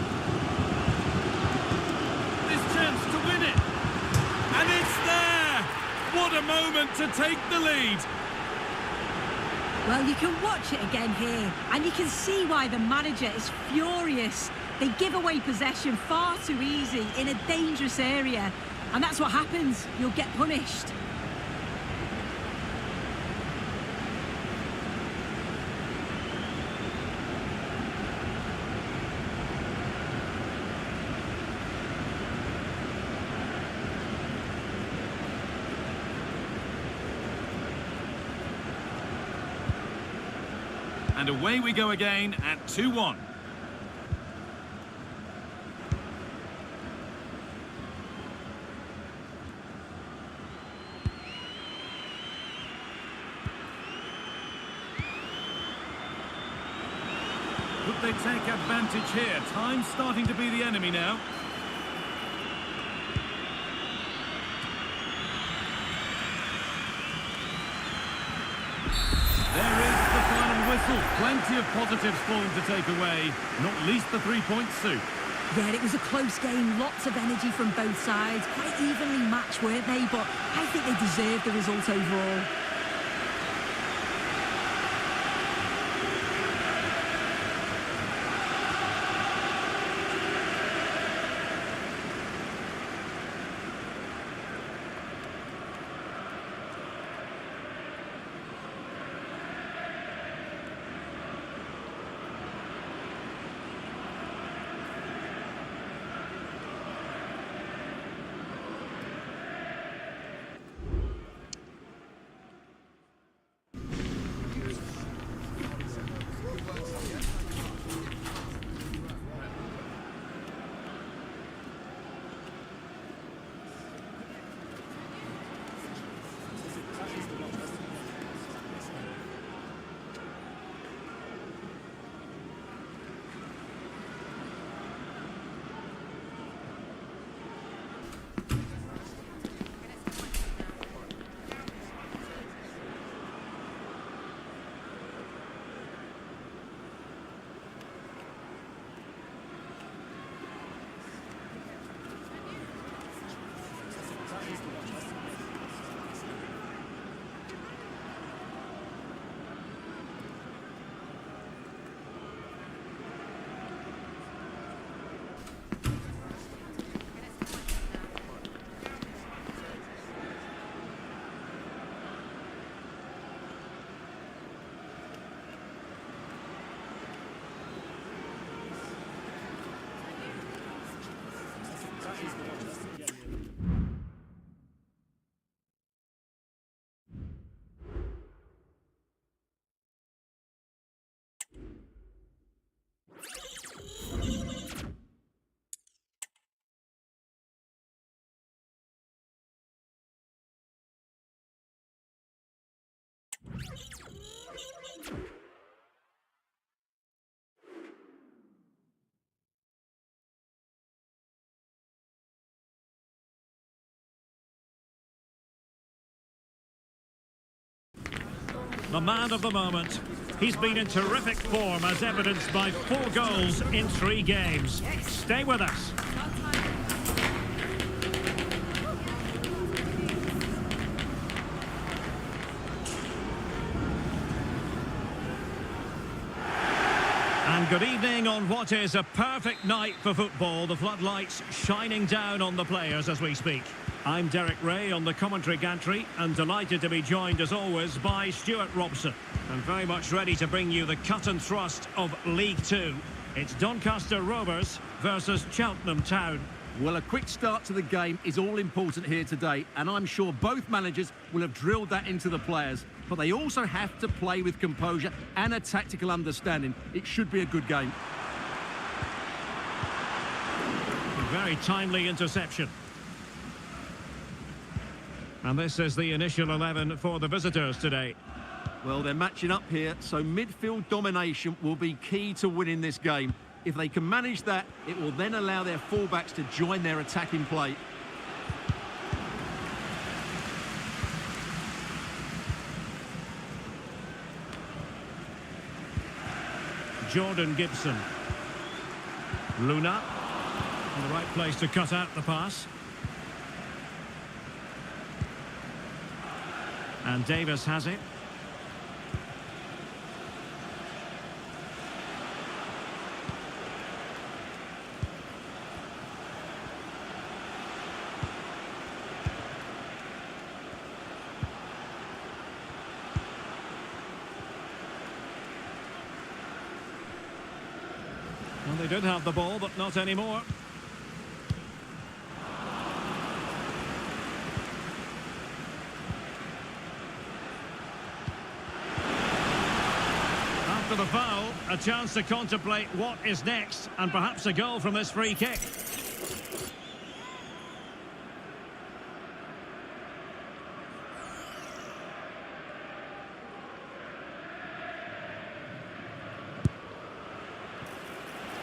This chance to win it. And it's there! What a moment to take the lead. Well, you can watch it again here, and you can see why the manager is furious. They give away possession far too easy in a dangerous area. And that's what happens. You'll get punished. And away we go again at 2-1. Could they take advantage here? Time's starting to be the enemy now. There is the final whistle. Plenty of positives for them to take away, not least the 3-point suit. Yeah, it was a close game, lots of energy from both sides, quite evenly matched, weren't they? But I think they deserved the result overall. The man of the moment. He's been in terrific form as evidenced by 4 goals in 3 games. Stay with us. And good evening on what is a perfect night for football. The floodlights shining down on the players as we speak. I'm Derek Ray on the commentary gantry and delighted to be joined as always by Stuart Robson. And very much ready to bring you the cut and thrust of League Two. It's Doncaster Rovers versus Cheltenham Town. Well, a quick start to the game is all important here today, and I'm sure both managers will have drilled that into the players. But they also have to play with composure and a tactical understanding. It should be a good game. Very timely interception. And this is the initial 11 for the visitors today. Well, they're matching up here, so midfield domination will be key to winning this game. If they can manage that, it will then allow their fullbacks to join their attacking play. Jordan Gibson. Luna. In the right place to cut out the pass. And Davis has it. Well, they did have the ball, but not anymore. After the foul, a chance to contemplate what is next, and perhaps a goal from this free kick.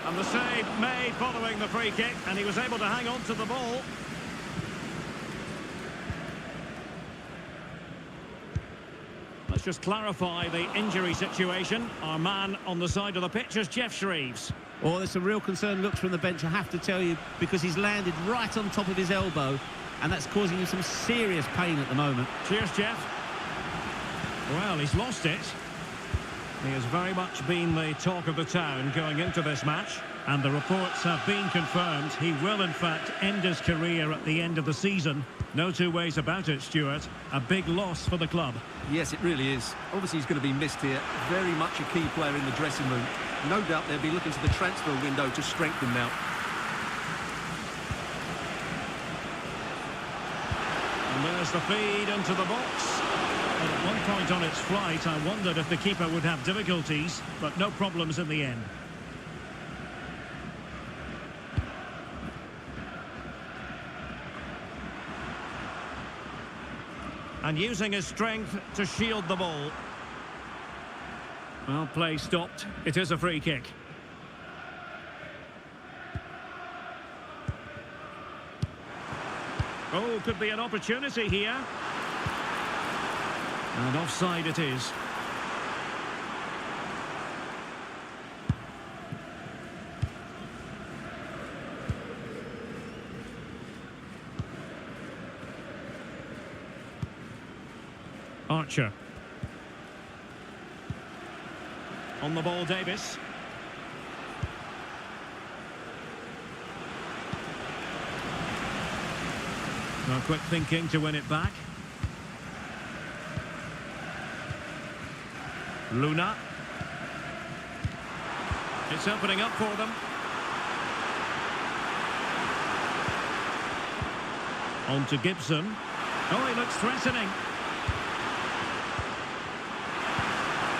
And the save made following the free kick, and he was able to hang on to the ball. Let's just clarify the injury situation. Our man on the side of the pitch is Jeff Shreves. Oh, there's some real concern looks from the bench, I have to tell you, because he's landed right on top of his elbow, and that's causing him some serious pain at the moment. Cheers, Jeff. Well, he's lost it. He has very much been the talk of the town going into this match, and the reports have been confirmed. He will, in fact, end his career at the end of the season. No two ways about it, Stuart. A big loss for the club. Yes, it really is. Obviously, he's going to be missed here. Very much a key player in the dressing room. No doubt they'll be looking to the transfer window to strengthen now. And there's the feed into the box. And at one point on its flight, I wondered if the keeper would have difficulties, but no problems in the end. And using his strength to shield the ball. Well, play stopped. It is a free kick. Oh, could be an opportunity here. And offside it is. Archer. On the ball, Davis. No quick thinking to win it back. Luna. It's opening up for them. On to Gibson. Oh, he looks threatening.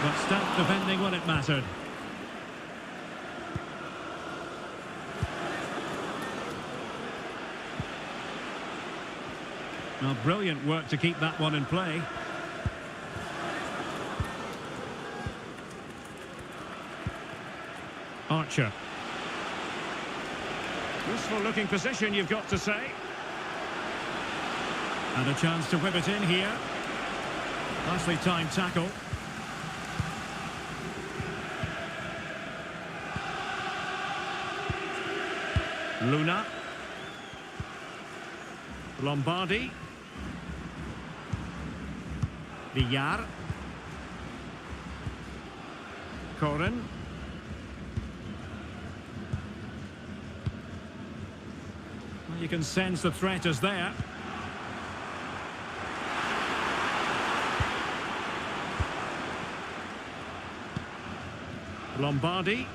But stout defending when it mattered. Well, brilliant work to keep that one in play. Archer. Useful looking position, you've got to say. And a chance to whip it in here. Nicely timed tackle. Luna. Lombardi. Villar. Corin. You can sense the threat is there. Lombardi.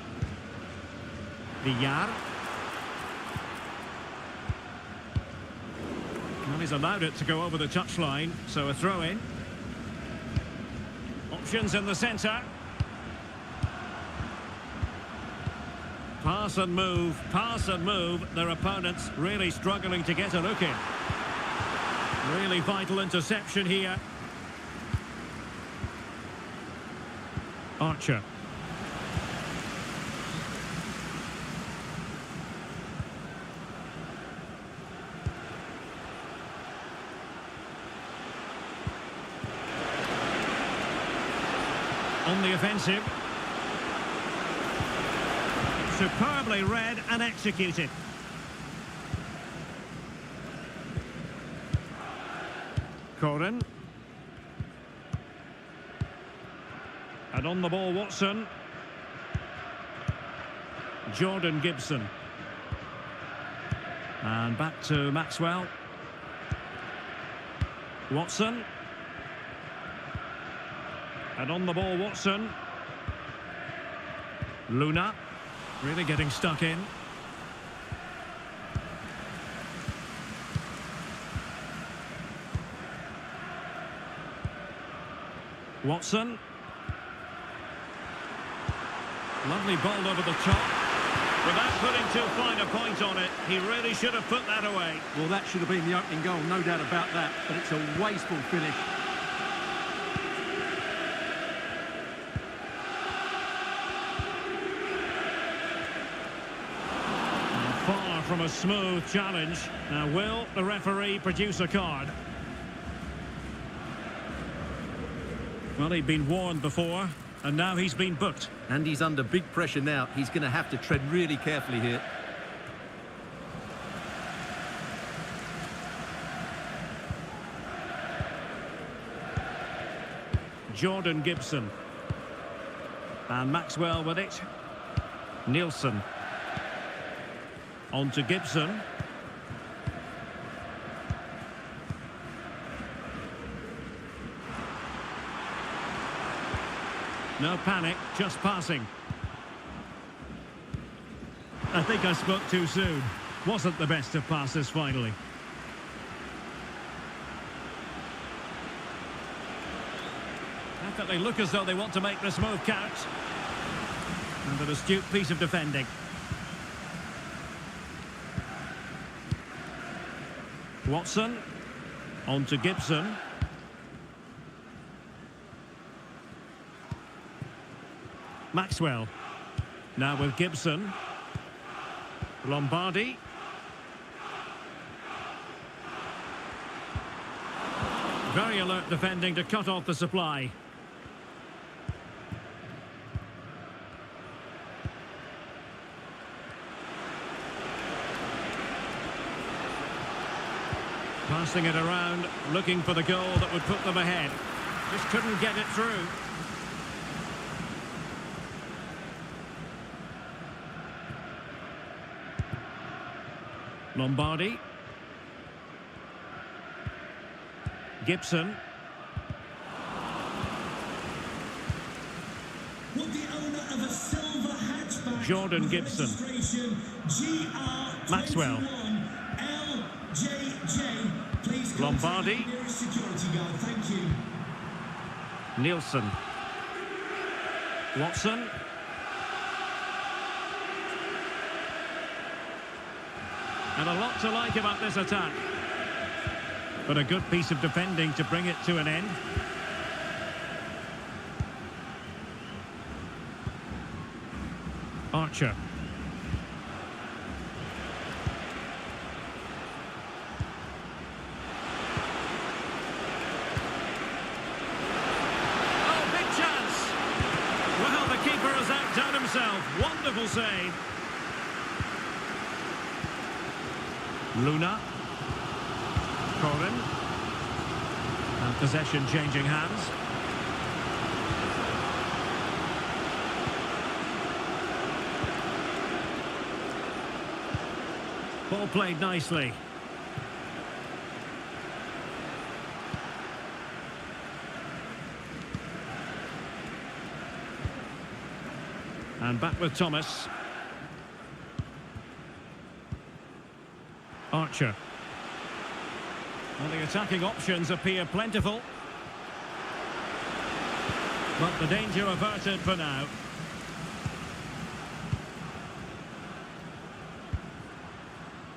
Villar. Well, he's allowed it to go over the touchline, so a throw-in. Options in the centre. Pass and move, pass and move. Their opponents really struggling to get a look in. Really vital interception here. Archer. On the offensive. Superbly read and executed. Corin. And on the ball, Watson. Jordan Gibson. And back to Maxwell. Watson. And on the ball, Watson. Luna. Really getting stuck in. Watson. Lovely ball over the top. Without putting too fine a point on it, he really should have put that away. Well, that should have been the opening goal, no doubt about that. But it's a wasteful finish. Far from a smooth challenge. Now, will the referee produce a card? Well, he'd been warned before, and now he's been booked. And he's under big pressure now. He's going to have to tread really carefully here. Jordan Gibson. And Maxwell with it. Nielsen. On to Gibson. No panic, just passing. I think I spoke too soon. Wasn't the best of passes finally. Definitely look as though they want to make this move count. And an astute piece of defending. Watson. On to Gibson. Maxwell. Now with Gibson. Lombardi. Very alert defending to cut off the supply. Passing it around, looking for the goal that would put them ahead. Just couldn't get it through. Lombardi. Gibson. Would the owner of a silver hatchback Jordan Gibson. Maxwell. LJJ, please Lombardi. contact the nearest security guard. Thank you. Nielsen. Watson. And a lot to like about this attack. But a good piece of defending to bring it to an end. Archer. Oh, big chance! Well, the keeper has outdone himself. Wonderful save. Luna. Corin. And possession changing hands. Ball played nicely. And back with Thomas. Archer. Well, the attacking options appear plentiful. But the danger averted for now.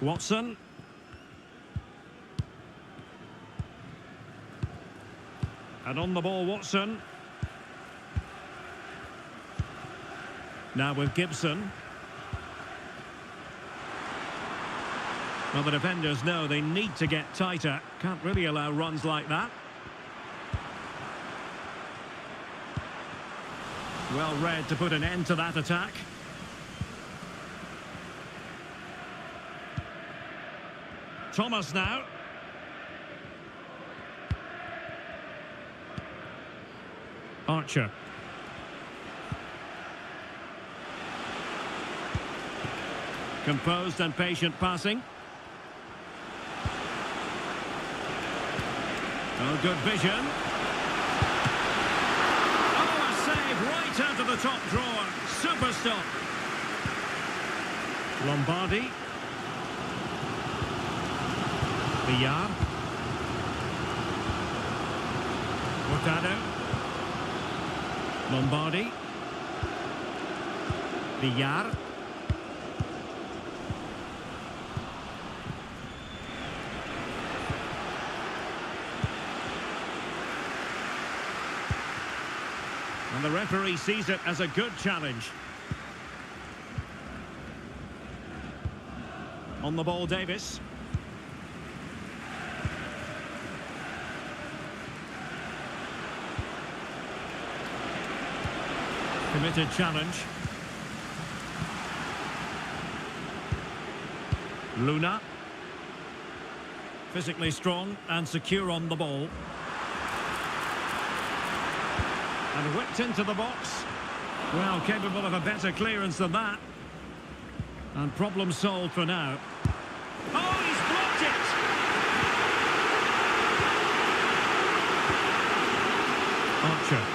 Watson. And on the ball, Watson. Now with Gibson. Well, the defenders know they need to get tighter. Can't really allow runs like that. Well read to put an end to that attack. Thomas now. Archer. Composed and patient passing. Oh, good vision. Oh, a save right out of the top drawer. Super stop. Lombardi. Villar. Hurtado. Lombardi. Villar. And the referee sees it as a good challenge. On the ball, Davis. Committed challenge. Luna. Physically strong and secure on the ball. And whipped into the box. Well, capable of a better clearance than that. And problem solved for now. Oh, he's blocked it! Archer.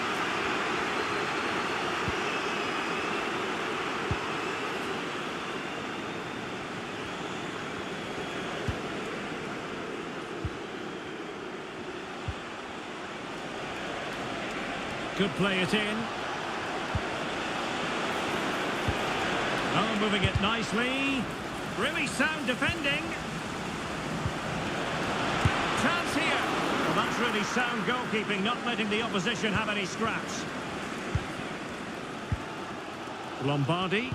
Could play it in. Oh, moving it nicely. Really sound defending. Chance here. Well, that's really sound goalkeeping, not letting the opposition have any scraps. Lombardi.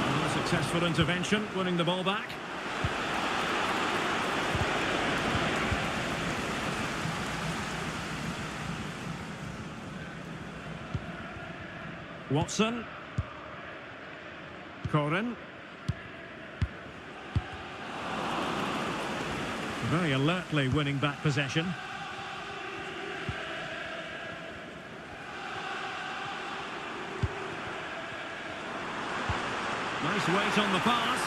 Oh, successful intervention, winning the ball back. Watson. Corin. Very alertly winning back possession. Nice weight on the pass.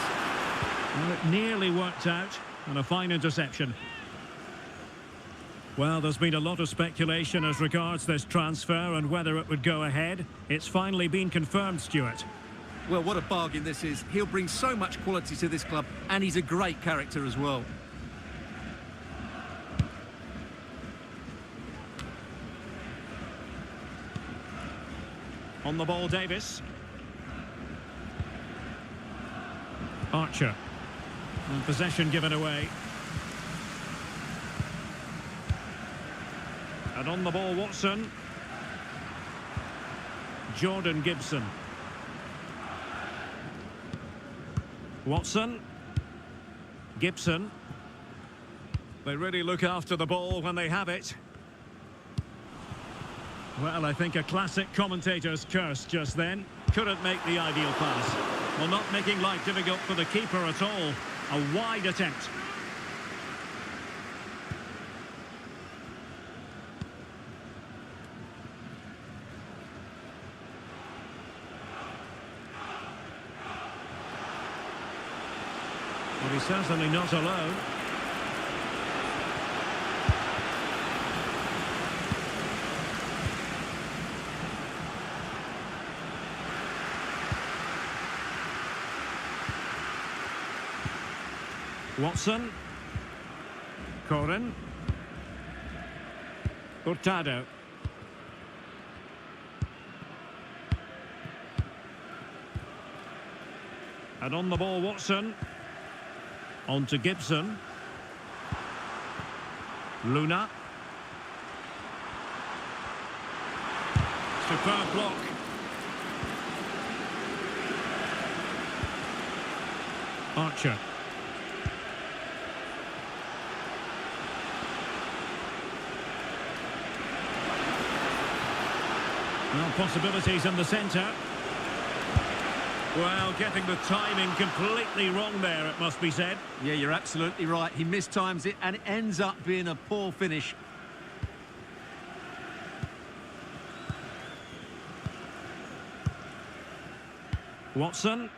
Well, it nearly worked out, and a fine interception. Well, there's been a lot of speculation as regards this transfer and whether it would go ahead. It's finally been confirmed, Stuart. Well, what a bargain this is. He'll bring so much quality to this club, and he's a great character as well. On the ball, Davis. Archer. And possession given away. And on the ball, Watson. Jordan Gibson. Watson. Gibson. They really look after the ball when they have it. Well, I think a classic commentator's curse just then. Couldn't make the ideal pass. Well, not making life difficult for the keeper at all. A wide attempt. he's certainly not alone. Watson. Corin. Hurtado. And on the ball, Watson. On to Gibson. Luna. Superb block. Archer. Well, possibilities in the centre. Well, getting the timing completely wrong there, it must be said. Yeah, you're absolutely right. He mistimes it and it ends up being a poor finish. Watson.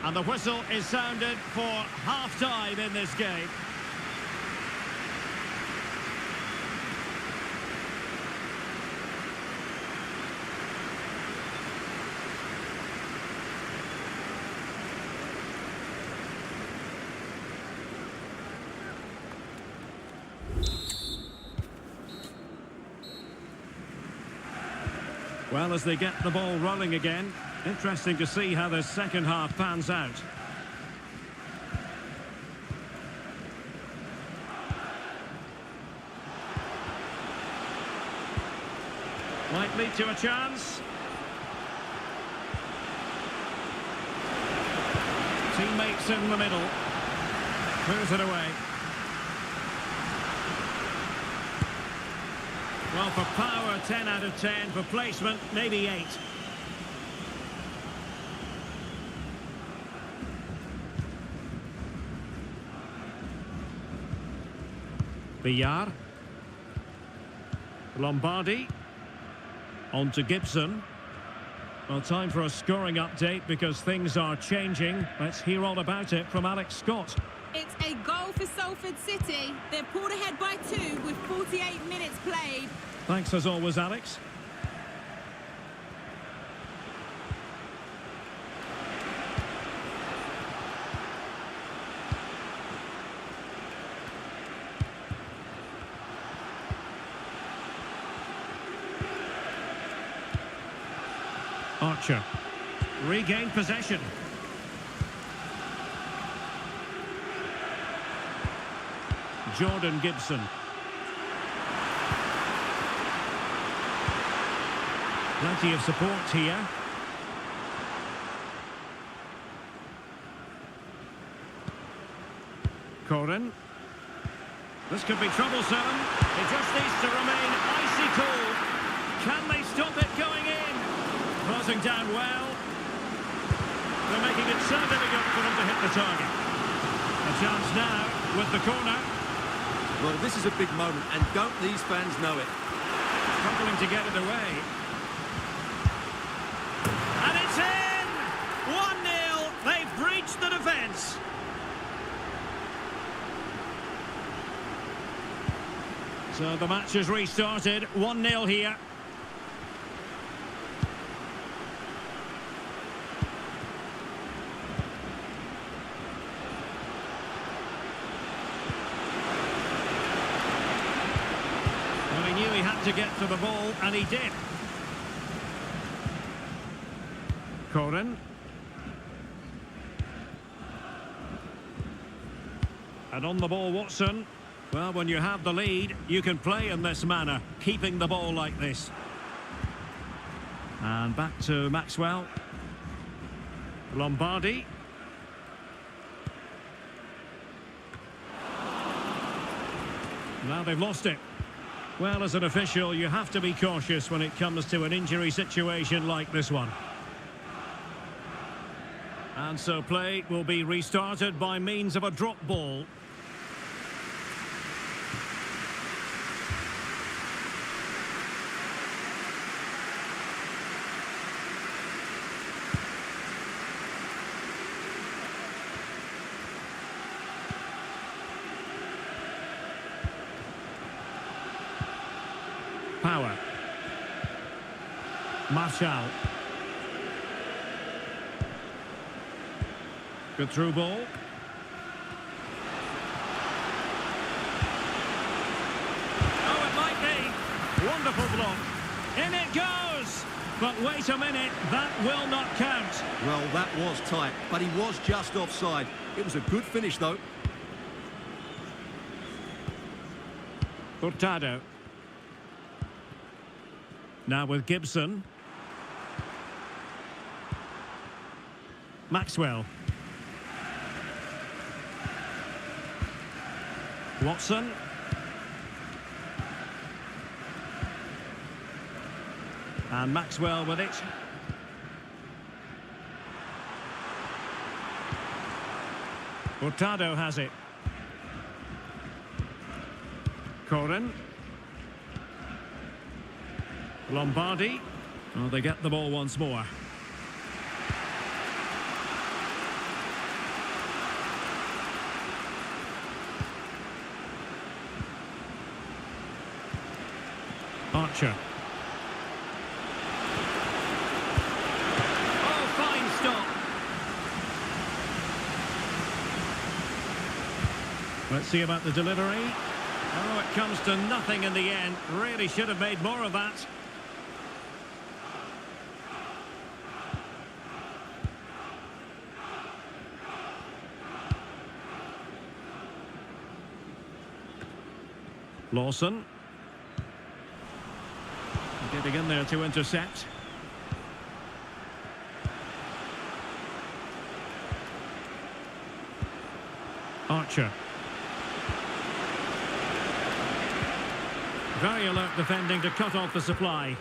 And the whistle is sounded for half-time in this game. Well, as they get the ball rolling again, interesting to see how the second half pans out. Might lead to a chance. Teammates in the middle. Clears it away. Well, for power, 10 out of 10. For placement, maybe 8. Villar. Lombardi. On to Gibson. Well, time for a scoring update because things are changing. Let's hear all about it from Alex Scott. It's a goal for Salford City. They're pulled ahead by 2 with 48 minutes played. Thanks as always, Alex. Archer. Regained possession. Jordan Gibson. Plenty of support here. Corin. This could be troublesome. It just needs to remain icy cold. Can they stop it going in? Crossing down well. They're making it so difficult for them to hit the target. A chance now with the corner. Well, this is a big moment, and don't these fans know it? Struggling to get it away. And it's in! 1-0. They've breached the defence. So the match has restarted. 1-0 here. Well, he knew he had to get to the ball, and he did. Corin. And on the ball, Watson. Well, when you have the lead, you can play in this manner, keeping the ball like this. And back to Maxwell. Lombardi. Now they've lost it. Well, as an official, you have to be cautious when it comes to an injury situation like this one. And so play will be restarted by means of a drop ball. power. Martial. Good through ball. Oh, it might be. Wonderful block. In it goes! But wait a minute, that will not count. Well, that was tight, but he was just offside. It was a good finish, though. Hurtado. Now with Gibson. Maxwell. Watson. And Maxwell with it. Hurtado has it. Corin. Lombardi. Oh, they get the ball once more. Archer. Oh, fine stop. Let's see about the delivery. Oh, it comes to nothing in the end. Really should have made more of that. Lawson. Getting in there to intercept. Archer. Very alert defending to cut off the supply.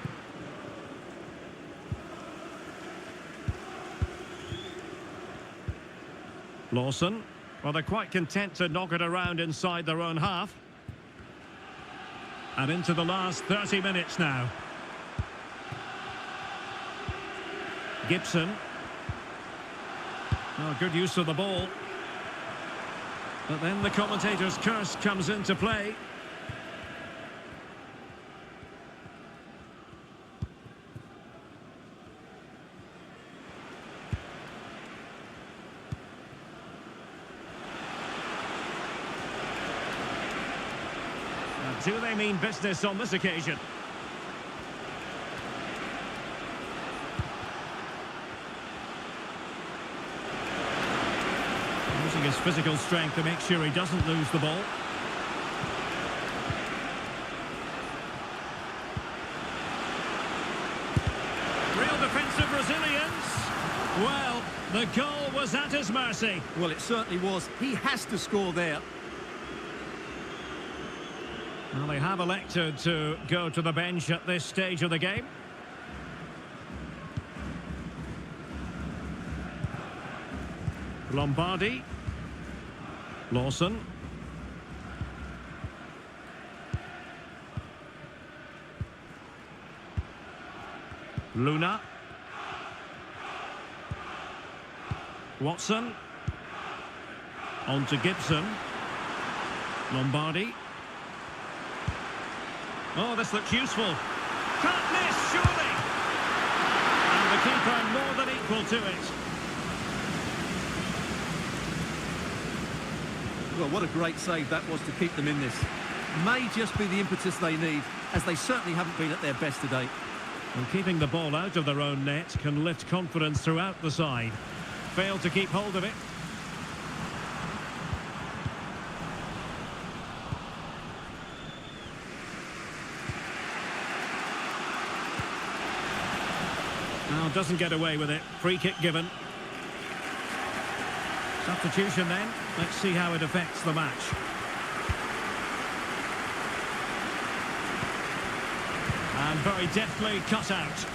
Lawson. Well, they're quite content to knock it around inside their own half. And into the last 30 minutes now. Gibson. Oh, good use of the ball. But then the commentator's curse comes into play. Do they mean business on this occasion? Using his physical strength to make sure he doesn't lose the ball. Real defensive resilience. Well, the goal was at his mercy. Well, it certainly was. He has to score there. Well, they have elected to go to the bench at this stage of the game. Lombardi. Lawson. Luna. Watson. On to Gibson. Lombardi. Oh, this looks useful. Can't miss, surely. And the keeper more than equal to it. Well, what a great save that was to keep them in this. May just be the impetus they need, as they certainly haven't been at their best today. And keeping the ball out of their own net can lift confidence throughout the side. Failed to keep hold of it. Now doesn't get away with it. Free kick given. Substitution then. Let's see how it affects the match. And very deftly cut out.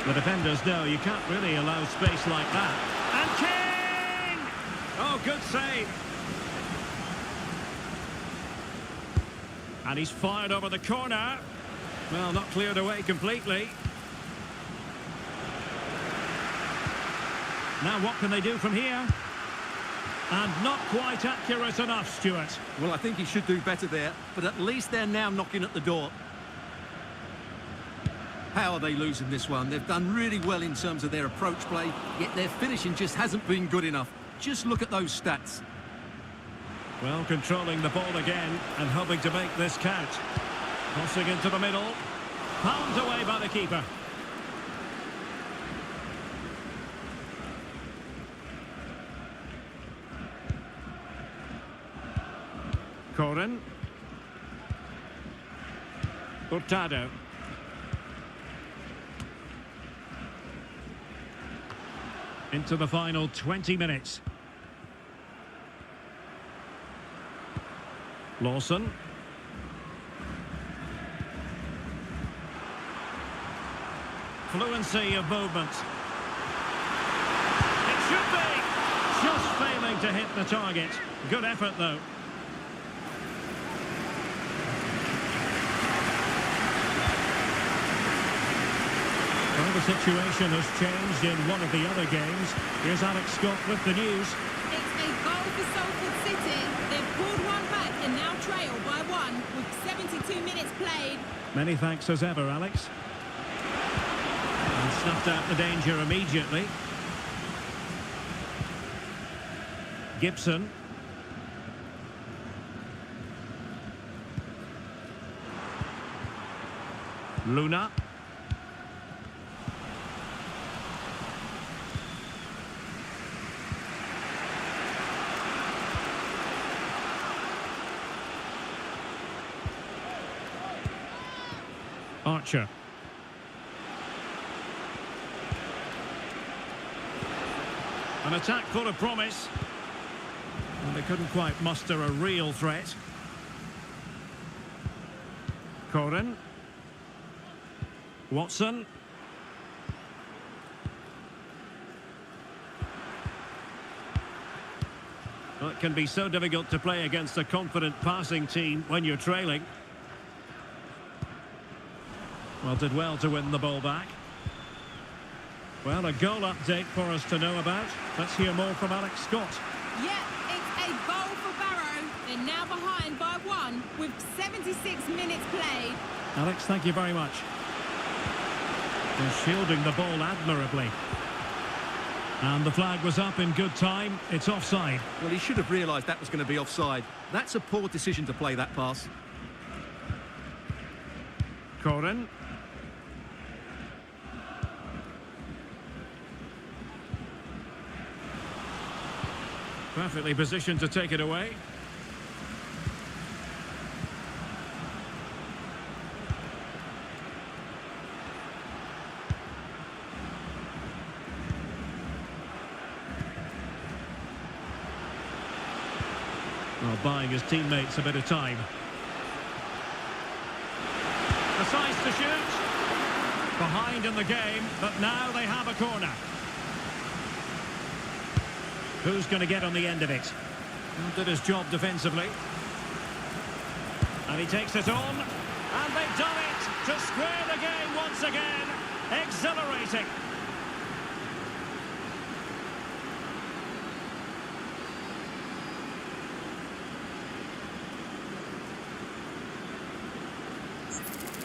The defenders know you can't really allow space like that. And King! Oh, good save. And he's fired over the corner. Well, not cleared away completely. Now what can they do from here? And not quite accurate enough, Stuart. Well, I think he should do better there, but at least they're now knocking at the door. How are they losing this one? They've done really well in terms of their approach play, yet their finishing just hasn't been good enough. Just look at those stats. Well, controlling the ball again and hoping to make this count. Crossing into the middle. Pounded away by the keeper. Corin. Hurtado. Into the final 20 minutes. Lawson. Fluency of movement. It should be. Just failing to hit the target. Good effort, though. Well, the situation has changed in one of the other games. Here's Alex Scott with the news. It's a goal for Salford City. They've pulled one back and now trail by one with 72 minutes played. Many thanks as ever, Alex. And snuffed out the danger immediately. Gibson. Luna. Archer. An attack full of promise. And they couldn't quite muster a real threat. Corin. Watson. Well, it can be so difficult to play against a confident passing team when you're trailing. Well, did well to win the ball back. Well, a goal update for us to know about. Let's hear more from Alex Scott. Yeah, it's a goal for Barrow. They're now behind by one with 76 minutes played. Alex, thank you very much. They're shielding the ball admirably. And the flag was up in good time. It's offside. Well, he should have realised that was going to be offside. That's a poor decision to play that pass. Corin. Perfectly positioned to take it away. Well, buying his teammates a bit of time. Decides to shoot. Behind in the game, but now they have a corner. Who's going to get on the end of it? Did his job defensively. And he takes it on. And they've done it to square the game once again. Exhilarating.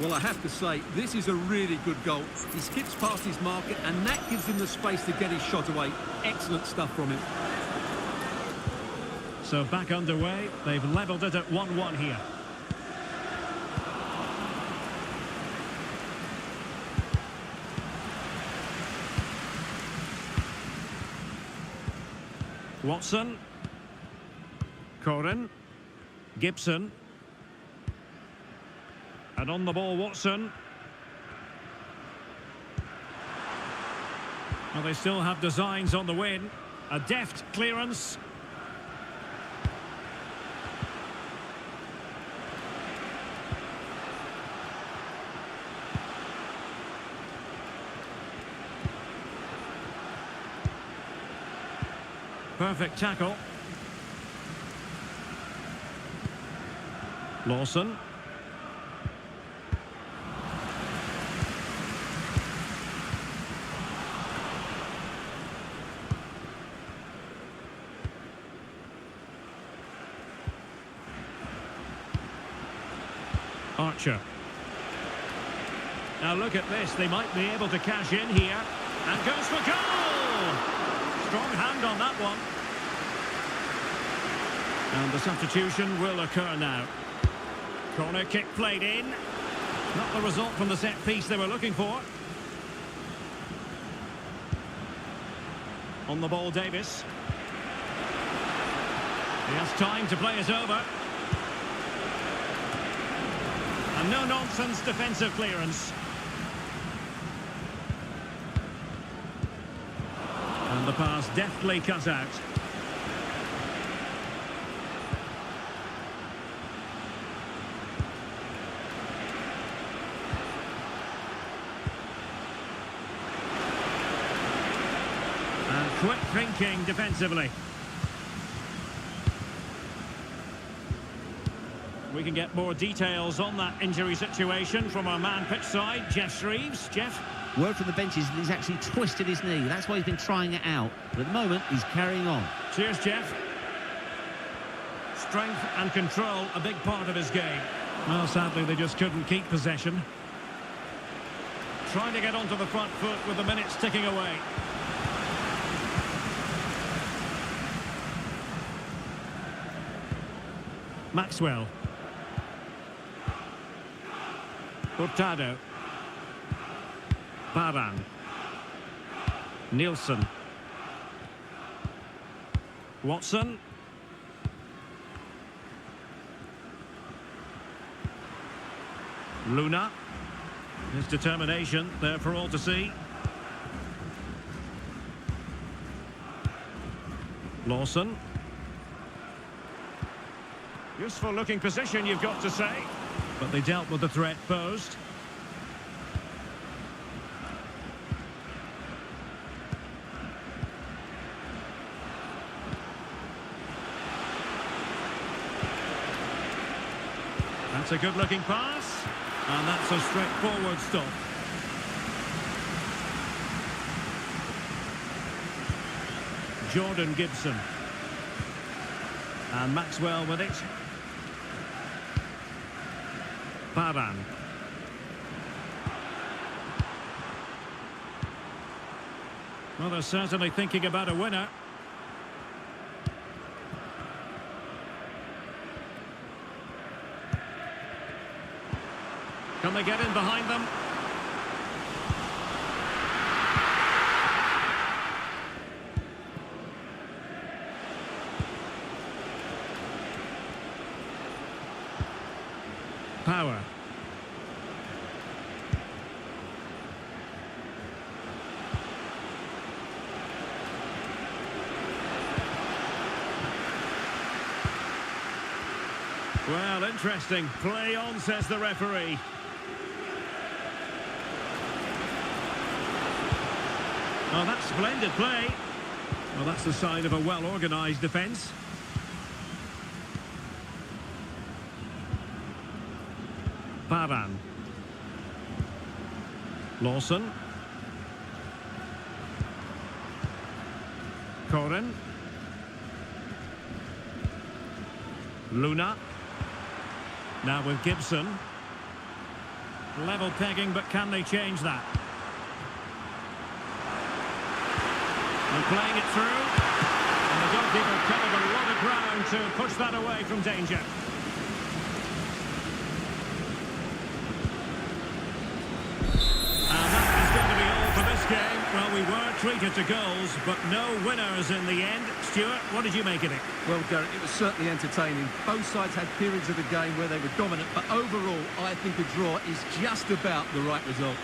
Well, I have to say, this is a really good goal. He skips past his marker, and that gives him the space to get his shot away. Excellent stuff from him. So back underway. They've levelled it at 1-1 here. Watson. Corin. Gibson. And on the ball, Watson. Well, they still have designs on the win. A deft clearance. Perfect tackle. Lawson. Archer. Now look at this, they might be able to cash in here. And goes for goal! Strong hand on that one. And the substitution will occur now. Corner kick played in. Not the result from the set piece they were looking for. On the ball, Davis. He has time to play it over. And no-nonsense defensive clearance. And the pass deftly cut out. And quick thinking defensively. We can get more details on that injury situation from our man pitch side, Jeff Shreves. Jeff? Word from the bench is that he's actually twisted his knee. That's why he's been trying it out. But at the moment, he's carrying on. Cheers, Jeff. Strength and control, a big part of his game. Well, sadly, they just couldn't keep possession. Trying to get onto the front foot with the minutes ticking away. Maxwell. Hurtado. Baran. Nielsen. Watson. Luna. His determination there for all to see. Lawson. Useful looking position, you've got to say. But they dealt with the threat posed. That's a good looking pass. And that's a straightforward stop. Jordan Gibson. And Maxwell with it. Baran. Well, they're certainly thinking about a winner. Can they get in behind them? Power. Well, interesting. Play on, says the referee. Oh, that's splendid play. Well, that's the sign of a well-organised defence. Baran. Lawson. Corin. Luna. Now with Gibson. Level pegging, but can they change that? And playing it through. And the goalkeeper covered a lot of ground to push that away from danger. And that is going to be all for this game. Well, we were treated to goals, but no winners in the end. Stuart, what did you make of it? Well, Derek, it was certainly entertaining. Both sides had periods of the game where they were dominant, but overall, I think a draw is just about the right result.